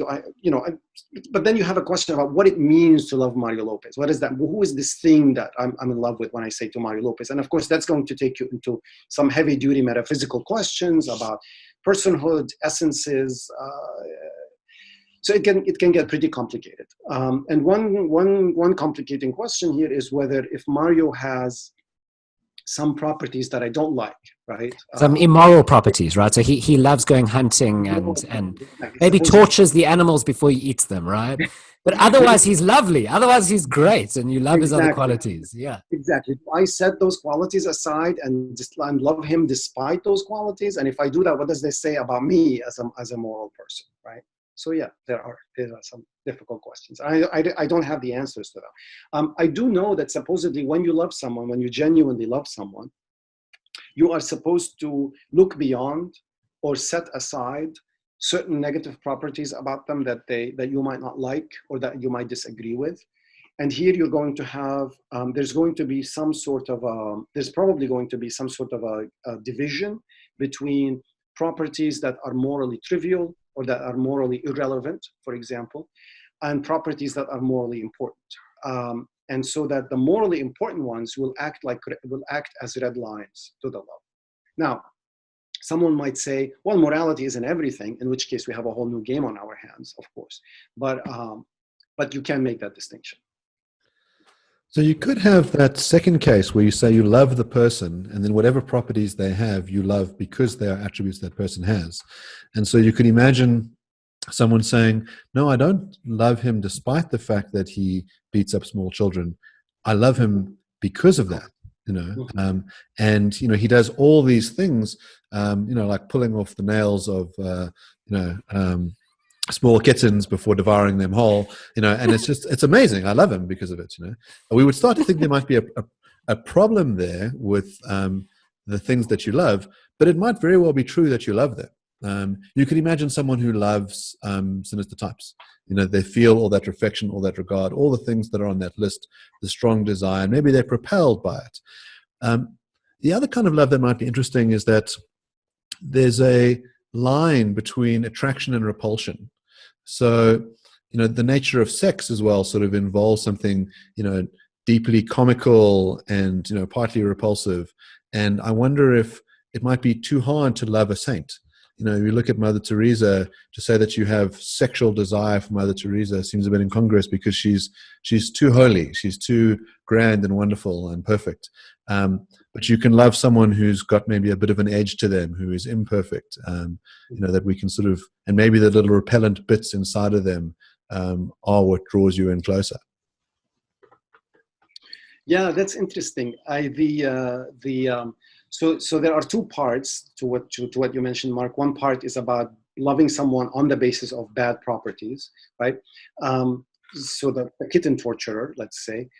but then you have a question about what it means to love Mario Lopez. What is that? Who is this thing that I'm in love with when I say to Mario Lopez? And of course, that's going to take you into some heavy duty metaphysical questions about personhood, essences. So it can get pretty complicated. And one complicating question here is whether if Mario has some properties that I don't like, right? Some immoral properties, right? So he loves going hunting and maybe tortures the animals before he eats them, right? But otherwise he's lovely. Otherwise he's great, and you love his other qualities. Yeah, exactly. I set those qualities aside and just and love him despite those qualities. And if I do that, what does this say about me as a moral person, right? So yeah, there are some difficult questions. I don't have the answers to them. I do know that supposedly when you love someone, when you genuinely love someone, you are supposed to look beyond or set aside certain negative properties about them that you might not like or that you might disagree with. And here you're going to have, there's probably going to be some sort of a division between properties that are morally trivial or that are morally irrelevant, for example, and properties that are morally important. And so that the morally important ones will act as red lines to the love. Now, someone might say, well, morality isn't everything, in which case we have a whole new game on our hands, of course. But you can make that distinction. So you could have that second case where you say you love the person, and then whatever properties they have, you love because they are attributes that person has. And so you could imagine someone saying, no, I don't love him despite the fact that he beats up small children. I love him because of that, and, he does all these things, like pulling off the nails of, small kittens before devouring them whole, and it's amazing. I love him because of it, We would start to think there might be a problem there with the things that you love, but it might very well be true that you love them. You could imagine someone who loves sinister types. They feel all that affection, all that regard, all the things that are on that list, the strong desire, maybe they're propelled by it. The other kind of love that might be interesting is that there's a line between attraction and repulsion. So, the nature of sex as well sort of involves something, deeply comical and, partly repulsive. And I wonder if it might be too hard to love a saint. You look at Mother Teresa, to say that you have sexual desire for Mother Teresa seems a bit incongruous because she's too holy, she's too grand and wonderful and perfect. But you can love someone who's got maybe a bit of an edge to them, who is imperfect, that we can sort of, and maybe the little repellent bits inside of them are what draws you in closer. Yeah, that's interesting. So there are two parts to what you mentioned, Mark. One part is about loving someone on the basis of bad properties, right? So the kitten torturer, let's say.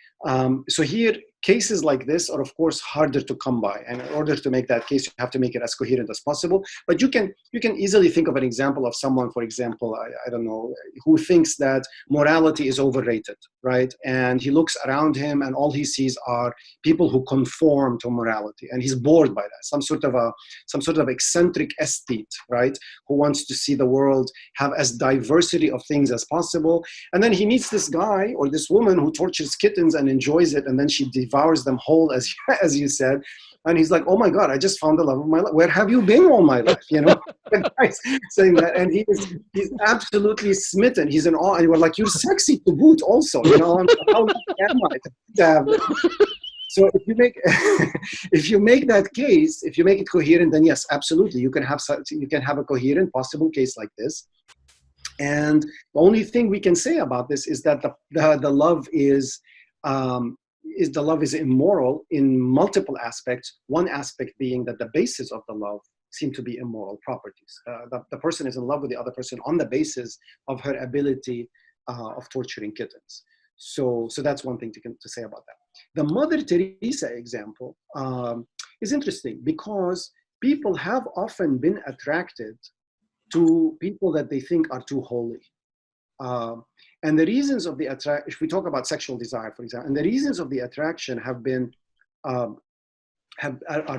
So here, cases like this are, of course, harder to come by. And in order to make that case, you have to make it as coherent as possible. But you can easily think of an example of someone, for example, I don't know, who thinks that morality is overrated, right? And he looks around him and all he sees are people who conform to morality. And he's bored by that. Some sort of eccentric aesthete, right? Who wants to see the world have as diversity of things as possible. And then he meets this guy or this woman who tortures kittens and enjoys it, and then she devours them whole, as you said. And he's like, oh my God, I just found the love of my life. Where have you been all my life? The guy's saying that, and he's absolutely smitten. He's in awe, and we're like, you're sexy to boot also, How am I to have that? So if you make that case, if you make it coherent, then yes, absolutely, you can have a coherent possible case like this. And the only thing we can say about this is that the love is immoral in multiple aspects. One aspect being that the basis of the love seem to be immoral properties. The person is in love with the other person on the basis of her ability of torturing kittens. So that's one thing to say about that. The Mother Teresa example is interesting because people have often been attracted to people that they think are too holy. And the reasons of the attraction, if we talk about sexual desire, for example, and the reasons of the attraction have been, are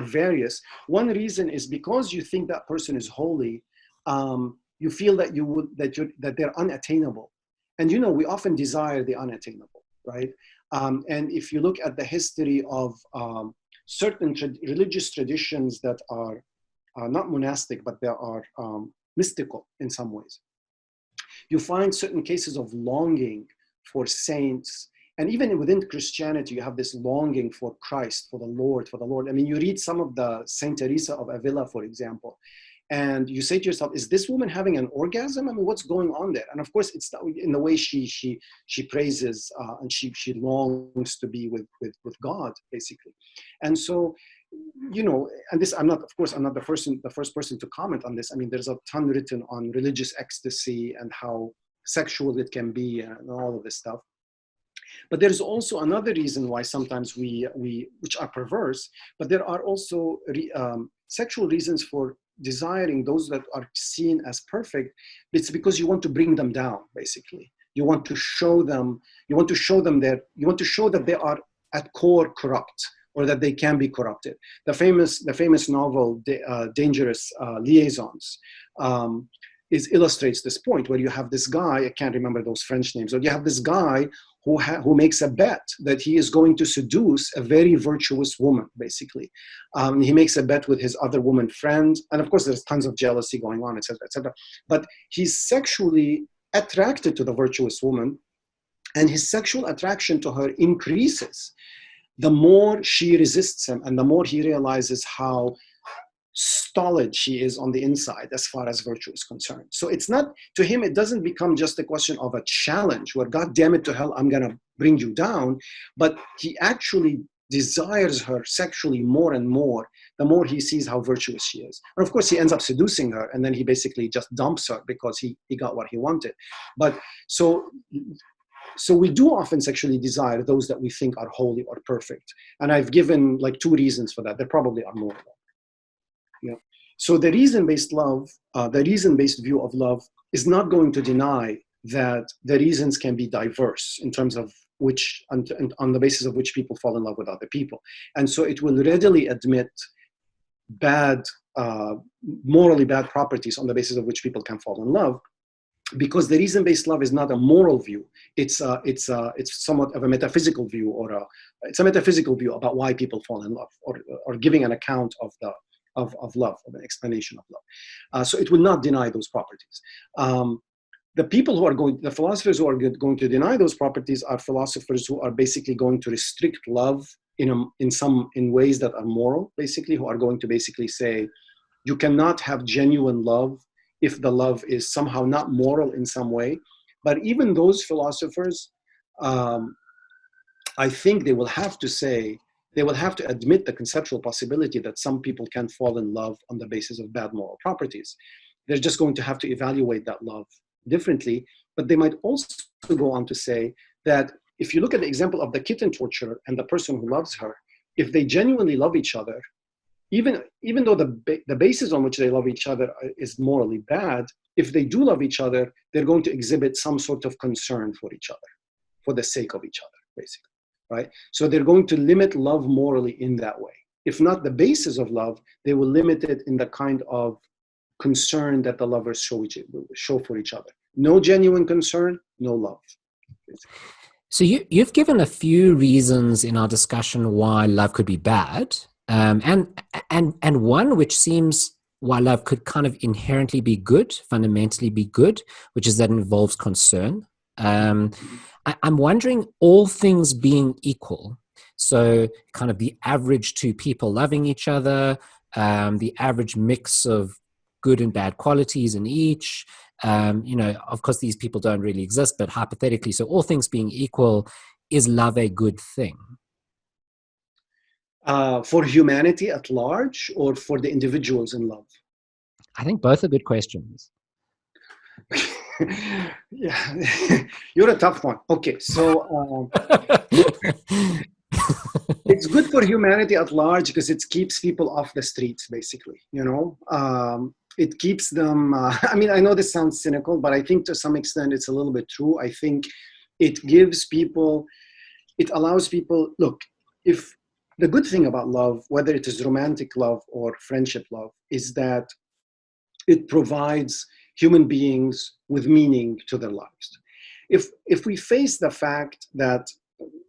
various. One reason is because you think that person is holy, you feel that they're unattainable. And we often desire the unattainable, right? And if you look at the history of certain religious traditions that are not monastic, but they are mystical in some ways, You find certain cases of longing for saints. And even within Christianity, you have this longing for Christ, for the Lord, for the Lord. I mean, you read some of the Saint Teresa of Avila, for example, and you say to yourself, is this woman having an orgasm? I mean, what's going on there? And of course, it's in the way she praises and she longs to be with God, basically. And so, you know, and this, I'm not the first person to comment on this. I mean, there's a ton written on religious ecstasy and how sexual it can be and all of this stuff. But there's also another reason why sometimes we which are perverse, but there are also sexual reasons for desiring those that are seen as perfect. It's because you want to bring them down, basically. You want to show them that they are at core corrupt, or that they can be corrupted. The famous novel, Dangerous Liaisons, illustrates this point, where you have this guy, I can't remember those French names, or you have this guy who makes a bet that he is going to seduce a very virtuous woman, basically. He makes a bet with his other woman friend, and of course there's tons of jealousy going on, etc., etc. But he's sexually attracted to the virtuous woman, and his sexual attraction to her increases the more she resists him, and the more he realizes how stolid she is on the inside as far as virtue is concerned. So it's not, to him, it doesn't become just a question of a challenge where, God damn it to hell, I'm going to bring you down. But he actually desires her sexually more and more, the more he sees how virtuous she is. And of course, he ends up seducing her, and then he basically just dumps her because he got what he wanted. But so we do often sexually desire those that we think are holy or perfect. And I've given like 2 reasons for that. There probably are more. Yeah. So the reason-based love, the reason-based view of love is not going to deny that the reasons can be diverse in terms of which, on the basis of which people fall in love with other people. And so it will readily admit bad, morally bad properties on the basis of which people can fall in love, because the reason-based love is not a moral view. It's somewhat of a metaphysical view, or it's a metaphysical view about why people fall in love, or giving an account of love, of an explanation of love. So it will not deny those properties. The philosophers who are going to deny those properties are philosophers who are basically going to restrict love in ways that are moral, basically, who are going to basically say, you cannot have genuine love if the love is somehow not moral in some way. But even those philosophers, I think they will have to admit the conceptual possibility that some people can fall in love on the basis of bad moral properties. They're just going to have to evaluate that love differently. But they might also go on to say that if you look at the example of the kitten torturer and the person who loves her, if they genuinely love each other, even though the basis on which they love each other is morally bad, if they do love each other, they're going to exhibit some sort of concern for each other, for the sake of each other, basically. Right? So they're going to limit love morally in that way. If not the basis of love, they will limit it in the kind of concern that the lovers show for each other. No genuine concern, no love. Basically. So you've given a few reasons in our discussion why love could be bad, and one which seems why love could kind of inherently be good, fundamentally be good, which is that it involves concern. I'm wondering, all things being equal, so kind of the average 2 people loving each other, the average mix of good and bad qualities in each, of course these people don't really exist, but hypothetically, so all things being equal, is love a good thing? For humanity at large, or for the individuals in love? I think both are good questions. Yeah, you're a tough one. Okay, so it's good for humanity at large because it keeps people off the streets, basically. It keeps them. I mean, I know this sounds cynical, but I think to some extent it's a little bit true. I think it allows people. Look, if the good thing about love, whether it is romantic love or friendship love, is that it provides human beings with meaning to their lives. If we face the fact that,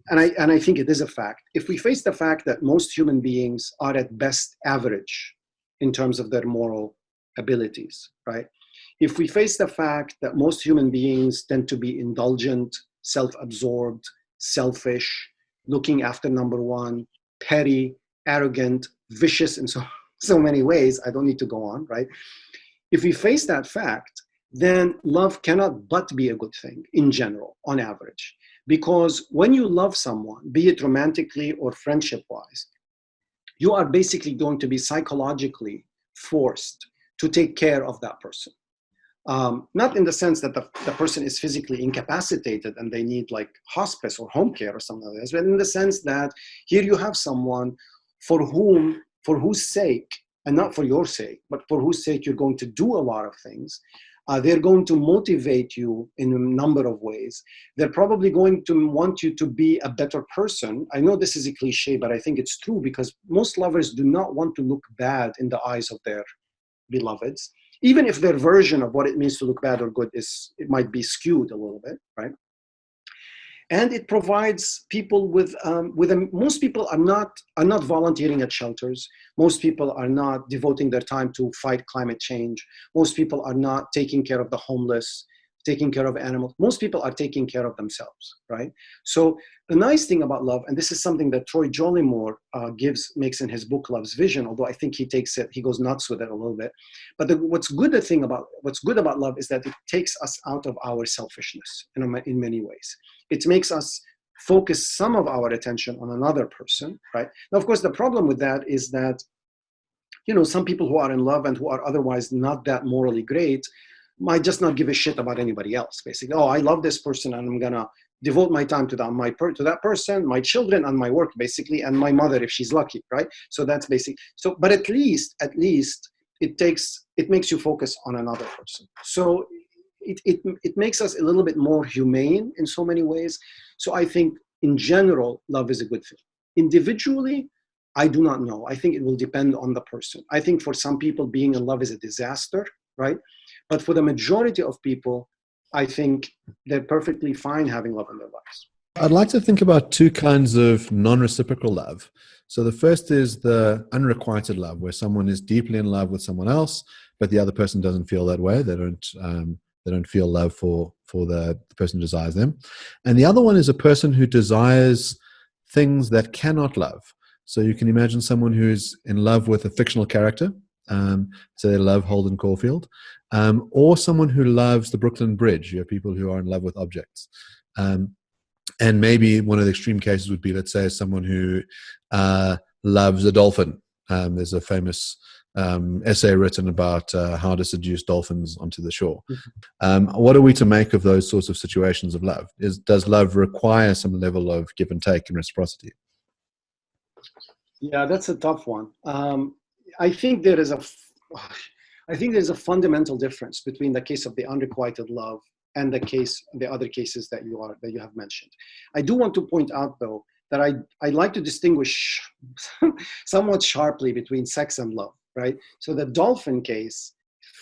and I think it is a fact, if we face the fact that most human beings are at best average in terms of their moral abilities, right? if we face the fact that most human beings tend to be indulgent, self-absorbed, selfish, looking after number one, petty, arrogant, vicious in so many ways, I don't need to go on, right? If we face that fact, then love cannot but be a good thing in general, on average. Because when you love someone, be it romantically or friendship-wise, you are basically going to be psychologically forced to take care of that person. Not in the sense that the person is physically incapacitated and they need like hospice or home care or something like this, but in the sense that here you have someone for whose sake, and not for your sake, but for whose sake you're going to do a lot of things. They're going to motivate you in a number of ways. They're probably going to want you to be a better person. I know this is a cliche, but I think it's true, because most lovers do not want to look bad in the eyes of their beloveds, even if their version of what it means to look bad or good it might be skewed a little bit, right? And it provides people with most people are not volunteering at shelters. Most people are not devoting their time to fight climate change. Most people are not taking care of the homeless, taking care of animals. Most people are taking care of themselves, right? So the nice thing about love, and this is something that Troy Jollymore makes in his book Love's Vision, although I think he goes nuts with it a little bit. But what's good about love is that it takes us out of our selfishness in many ways. It makes us focus some of our attention on another person, right? Now, of course, the problem with that is that, some people who are in love and who are otherwise not that morally great might just not give a shit about anybody else, basically. Oh, I love this person and I'm gonna devote my time to that person, my children, and my work, basically, and my mother if she's lucky, right? So that's basic. So, but at least it makes you focus on another person. So it makes us a little bit more humane in so many ways. So I think in general, love is a good thing. Individually, I do not know. I think it will depend on the person. I think for some people, being in love is a disaster, right? But for the majority of people, I think they're perfectly fine having love in their lives. I'd like to think about two kinds of non-reciprocal love. So the first is the unrequited love, where someone is deeply in love with someone else, but the other person doesn't feel that way. They don't feel love for the person who desires them. And the other one is a person who desires things that cannot love. So you can imagine someone who's in love with a fictional character, so they love Holden Caulfield, or someone who loves the Brooklyn Bridge. You have people who are in love with objects. And maybe one of the extreme cases would be, let's say, someone who loves a dolphin. There's a famous essay written about how to seduce dolphins onto the shore. What are we to make of those sorts of situations of love? Does love require some level of give and take and reciprocity? Yeah, that's a tough one. I think there's a fundamental difference between the case of the unrequited love and the other cases that you have mentioned. I do want to point out, though, that I like to distinguish somewhat sharply between sex and love, right? So the dolphin case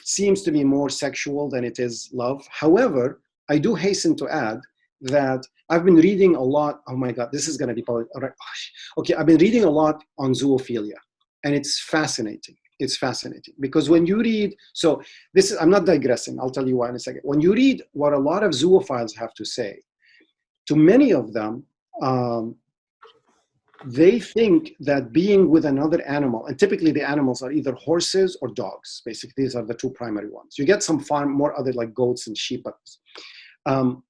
seems to be more sexual than it is love. However, I do hasten to add that I've been reading a lot. Oh my God, this is going to be probably, okay. I've been reading a lot on zoophilia, and it's fascinating. It's fascinating because when you read, I'm not digressing. I'll tell you why in a second. When you read what a lot of zoophiles have to say, to many of them, they think that being with another animal, and typically the animals are either horses or dogs. Basically, these are the two primary ones. You get some more other like goats and sheep. And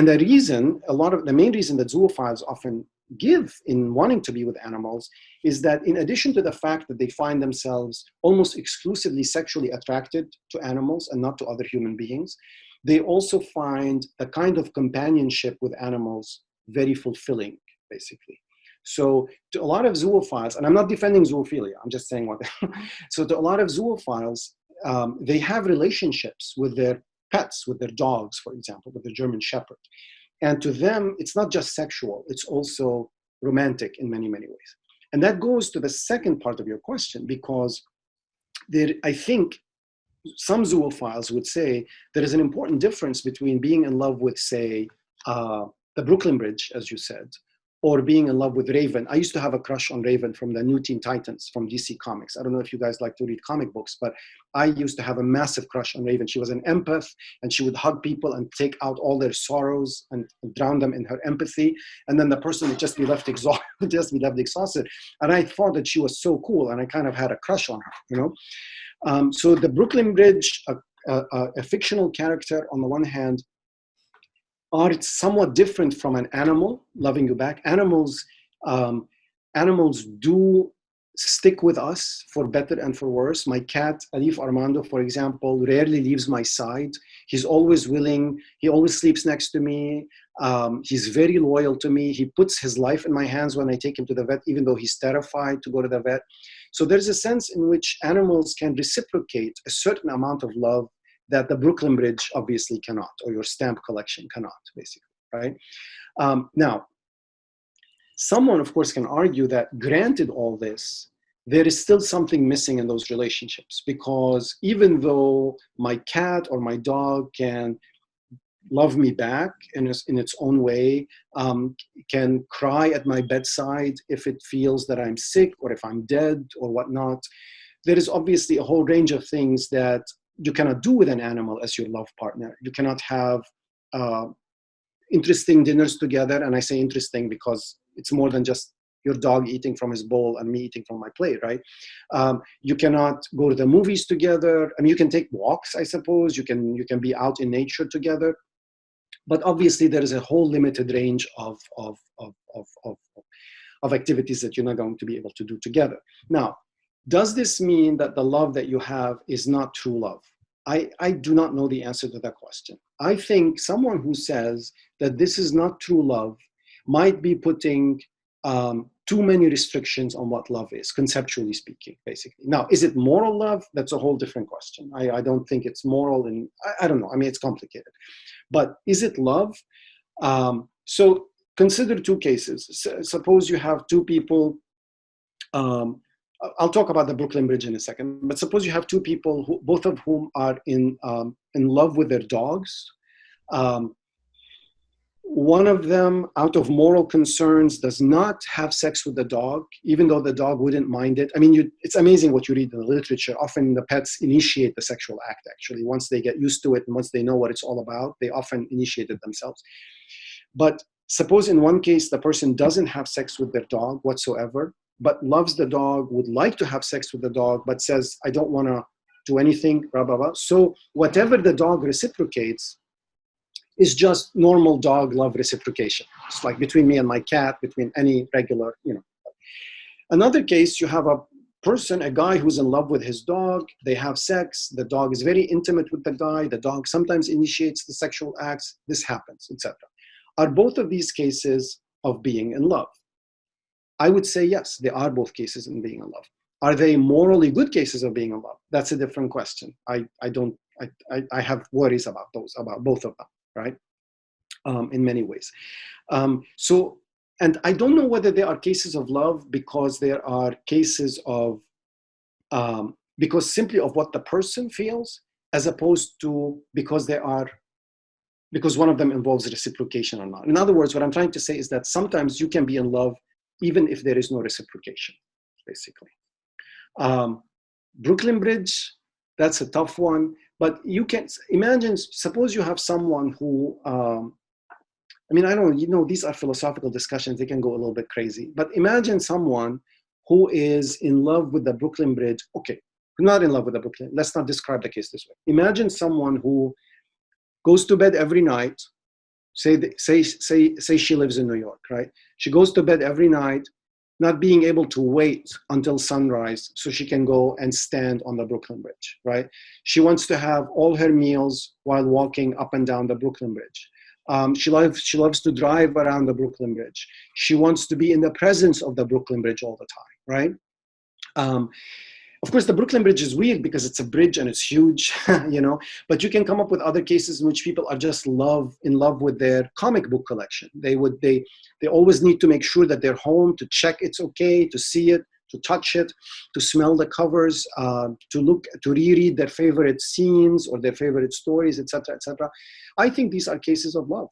the main reason that zoophiles often give in wanting to be with animals is that in addition to the fact that they find themselves almost exclusively sexually attracted to animals and not to other human beings, they also find the kind of companionship with animals very fulfilling, basically. So to a lot of zoophiles, and I'm not defending zoophilia, I'm just saying so to a lot of zoophiles, they have relationships with their pets, with their dogs, for example, with the German Shepherd. And to them, it's not just sexual, it's also romantic in many, many ways. And that goes to the second part of your question, because I think some zoophiles would say there is an important difference between being in love with, say, the Brooklyn Bridge, as you said, or being in love with Raven. I used to have a crush on Raven from the New Teen Titans from DC Comics. I don't know if you guys like to read comic books, but I used to have a massive crush on Raven. She was an empath, and she would hug people and take out all their sorrows and drown them in her empathy. And then the person would just be left exhausted, And I thought that she was so cool, and I kind of had a crush on her, So the Brooklyn Bridge, a fictional character on the one hand, are somewhat different from an animal loving you back. Animals do stick with us for better and for worse. My cat, Alif Armando, for example, rarely leaves my side. He's always willing. He always sleeps next to me. He's very loyal to me. He puts his life in my hands when I take him to the vet, even though he's terrified to go to the vet. So there's a sense in which animals can reciprocate a certain amount of love that the Brooklyn Bridge obviously cannot, or your stamp collection cannot, basically, right? Now, someone, of course, can argue that granted all this, there is still something missing in those relationships, because even though my cat or my dog can love me back in its own way, can cry at my bedside if it feels that I'm sick or if I'm dead or whatnot, there is obviously a whole range of things that you cannot do with an animal as your love partner. You cannot have interesting dinners together. And I say interesting because it's more than just your dog eating from his bowl and me eating from my plate, right? You cannot go to the movies together. I mean, you can take walks, I suppose. You can be out in nature together. But obviously, there is a whole limited range of activities that you're not going to be able to do together. Now, does this mean that the love that you have is not true love? I do not know the answer to that question. I think someone who says that this is not true love might be putting too many restrictions on what love is, conceptually speaking, basically. Now, is it moral love? That's a whole different question. I don't think it's moral, and I don't know. I mean, it's complicated. But is it love? So consider two cases. Suppose you have two people. I'll talk about the Brooklyn Bridge in a second, but suppose you have two people, both of whom are in love with their dogs. One of them, out of moral concerns, does not have sex with the dog, even though the dog wouldn't mind it. I mean, it's amazing what you read in the literature. Often the pets initiate the sexual act, actually. Once they get used to it and once they know what it's all about, they often initiate it themselves. But suppose in one case, the person doesn't have sex with their dog whatsoever, but loves the dog, would like to have sex with the dog, but says, I don't want to do anything, blah, blah, blah. So whatever the dog reciprocates is just normal dog love reciprocation. It's like between me and my cat, between any regular, Another case, you have a person, a guy who's in love with his dog. They have sex. The dog is very intimate with the guy. The dog sometimes initiates the sexual acts. This happens, etc. Are both of these cases of being in love? I would say yes, they are both cases in being in love. Are they morally good cases of being in love? That's a different question. I have worries about both of them, right? In many ways. And I don't know whether there are cases of love because there are cases of, because simply of what the person feels, as opposed to because one of them involves reciprocation or not. In other words, what I'm trying to say is that sometimes you can be in love even if there is no reciprocation, basically. Brooklyn Bridge, that's a tough one, but you can imagine, suppose you have someone who, I don't, these are philosophical discussions, they can go a little bit crazy, but imagine someone who is in love with the Brooklyn Bridge. Okay, not in love with the Brooklyn, let's not describe the case this way. Imagine someone who goes to bed every night. Say she lives in New York, right? She goes to bed every night, not being able to wait until sunrise so she can go and stand on the Brooklyn Bridge, right? She wants to have all her meals while walking up and down the Brooklyn Bridge. She loves to drive around the Brooklyn Bridge. She wants to be in the presence of the Brooklyn Bridge all the time, right? Of course, the Brooklyn Bridge is weird because it's a bridge and it's huge, but you can come up with other cases in which people are just in love with their comic book collection. They always need to make sure that they're home to check it's okay, to see it, to touch it, to smell the covers, to reread their favorite scenes or their favorite stories, etc., etc. I think these are cases of love.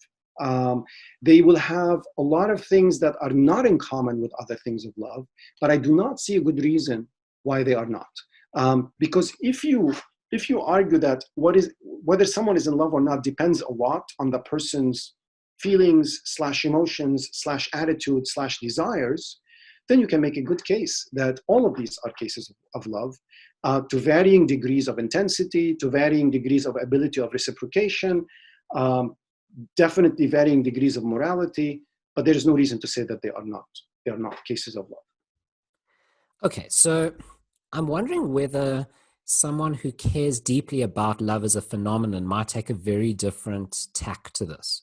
They will have a lot of things that are not in common with other things of love, but I do not see a good reason why they are not. Because if you argue that whether someone is in love or not depends a lot on the person's feelings / emotions / attitude / desires, then you can make a good case that all of these are cases of love, to varying degrees of intensity, to varying degrees of ability of reciprocation, definitely varying degrees of morality, but there is no reason to say that they are not cases of love. Okay, so I'm wondering whether someone who cares deeply about love as a phenomenon might take a very different tack to this.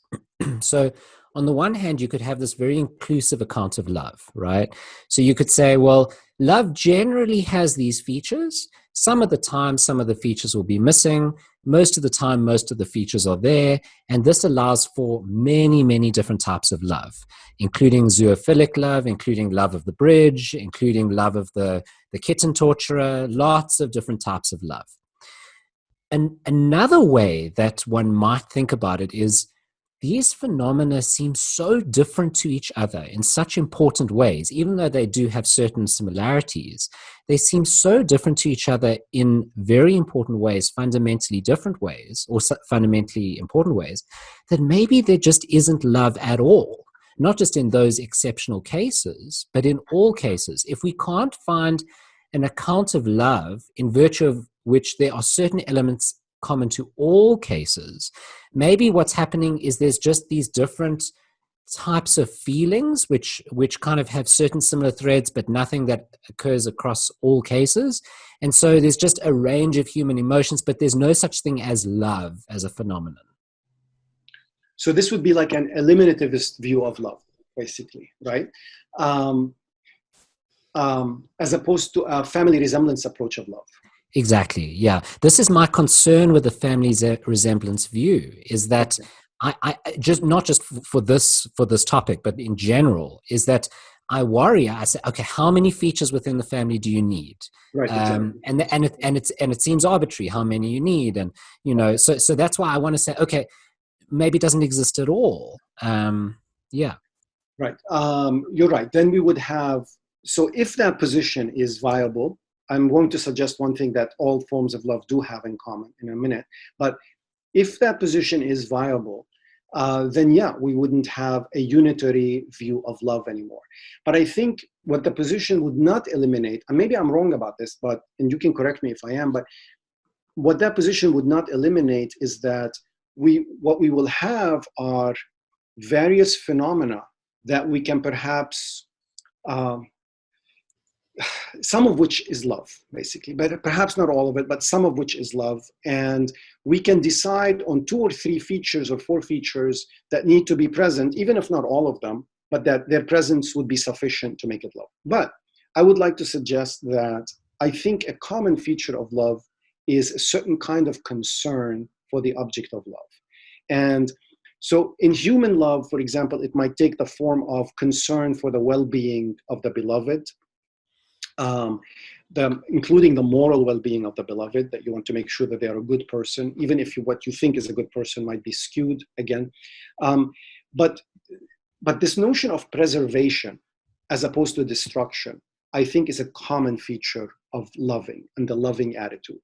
So on the one hand, you could have this very inclusive account of love, right? So you could say, well, love generally has these features. Some of the time, some of the features will be missing. Most of the time, most of the features are there. And this allows for many, many different types of love, including zoophilic love, including love of the bridge, including love of the kitten torturer, lots of different types of love. And another way that one might think about it is these phenomena seem so different to each other in such important ways, even though they do have certain similarities. They seem so different to each other in very important ways, fundamentally different ways, or fundamentally important ways, that maybe there just isn't love at all. Not just in those exceptional cases, but in all cases. If we can't find an account of love in virtue of which there are certain elements common to all cases, maybe what's happening is there's just these different types of feelings which kind of have certain similar threads, but nothing that occurs across all cases. And so there's just a range of human emotions, but there's no such thing as love as a phenomenon. So this would be like an eliminativist view of love, basically, right? As opposed to a family resemblance approach of love. Exactly. Yeah. This is my concern with the family resemblance view, is that I just not just for this topic, but in general, is that I worry. I say, okay, how many features within the family do you need? Right. Exactly. And it seems arbitrary how many you need, and so that's why I want to say, okay, maybe it doesn't exist at all. Yeah. Right. You're right. Then we would have. So if that position is viable, I'm going to suggest one thing that all forms of love do have in common in a minute. But if that position is viable, then yeah, we wouldn't have a unitary view of love anymore. But I think what the position would not eliminate, and maybe I'm wrong about this, and you can correct me if I am, but what that position would not eliminate is that what we will have are various phenomena that we can perhaps some of which is love, basically, but perhaps not all of it, but some of which is love. And we can decide on 2 or 3 features or 4 features that need to be present, even if not all of them, but that their presence would be sufficient to make it love. But I would like to suggest that I think a common feature of love is a certain kind of concern for the object of love. And so in human love, for example, it might take the form of concern for the well-being of the beloved, including the moral well-being of the beloved, that you want to make sure that they are a good person, even if what you think is a good person might be skewed again. But this notion of preservation as opposed to destruction, I think is a common feature of loving and the loving attitude.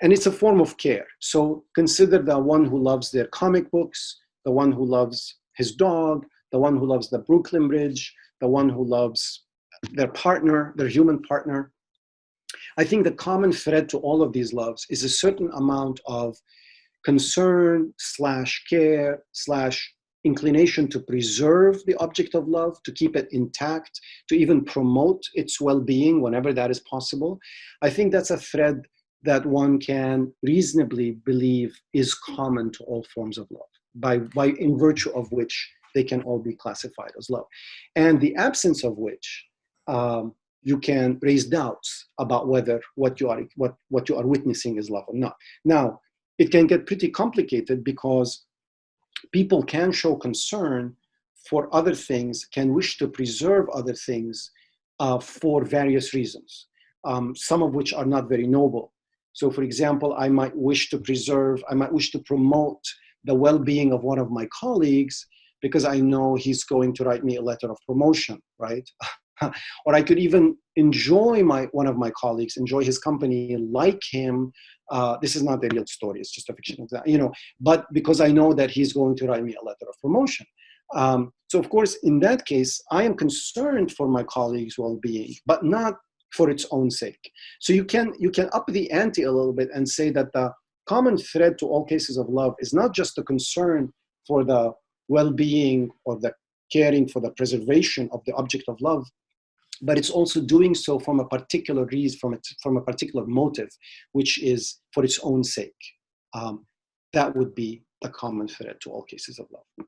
And it's a form of care. So consider the one who loves their comic books, the one who loves his dog, the one who loves the Brooklyn Bridge, the one who loves their partner, their human partner. I think the common thread to all of these loves is a certain amount of concern / care / inclination to preserve the object of love, to keep it intact, to even promote its well-being whenever that is possible. I think that's a thread that one can reasonably believe is common to all forms of love, by in virtue of which they can all be classified as love, and the absence of which you can raise doubts about whether what you are witnessing is love or not. Now, it can get pretty complicated because people can show concern for other things, can wish to preserve other things for various reasons, some of which are not very noble. So, for example, I might wish to promote the well-being of one of my colleagues because I know he's going to write me a letter of promotion, right? Or I could even enjoy one of my colleagues, enjoy his company, like him. This is not the real story; it's just a fiction, But because I know that he's going to write me a letter of promotion, so of course, in that case, I am concerned for my colleagues' well-being, but not for its own sake. So you can up the ante a little bit and say that the common thread to all cases of love is not just the concern for the well-being or the caring for the preservation of the object of love, but it's also doing so from a particular reason, from a particular motive, which is for its own sake. That would be the common thread to all cases of love.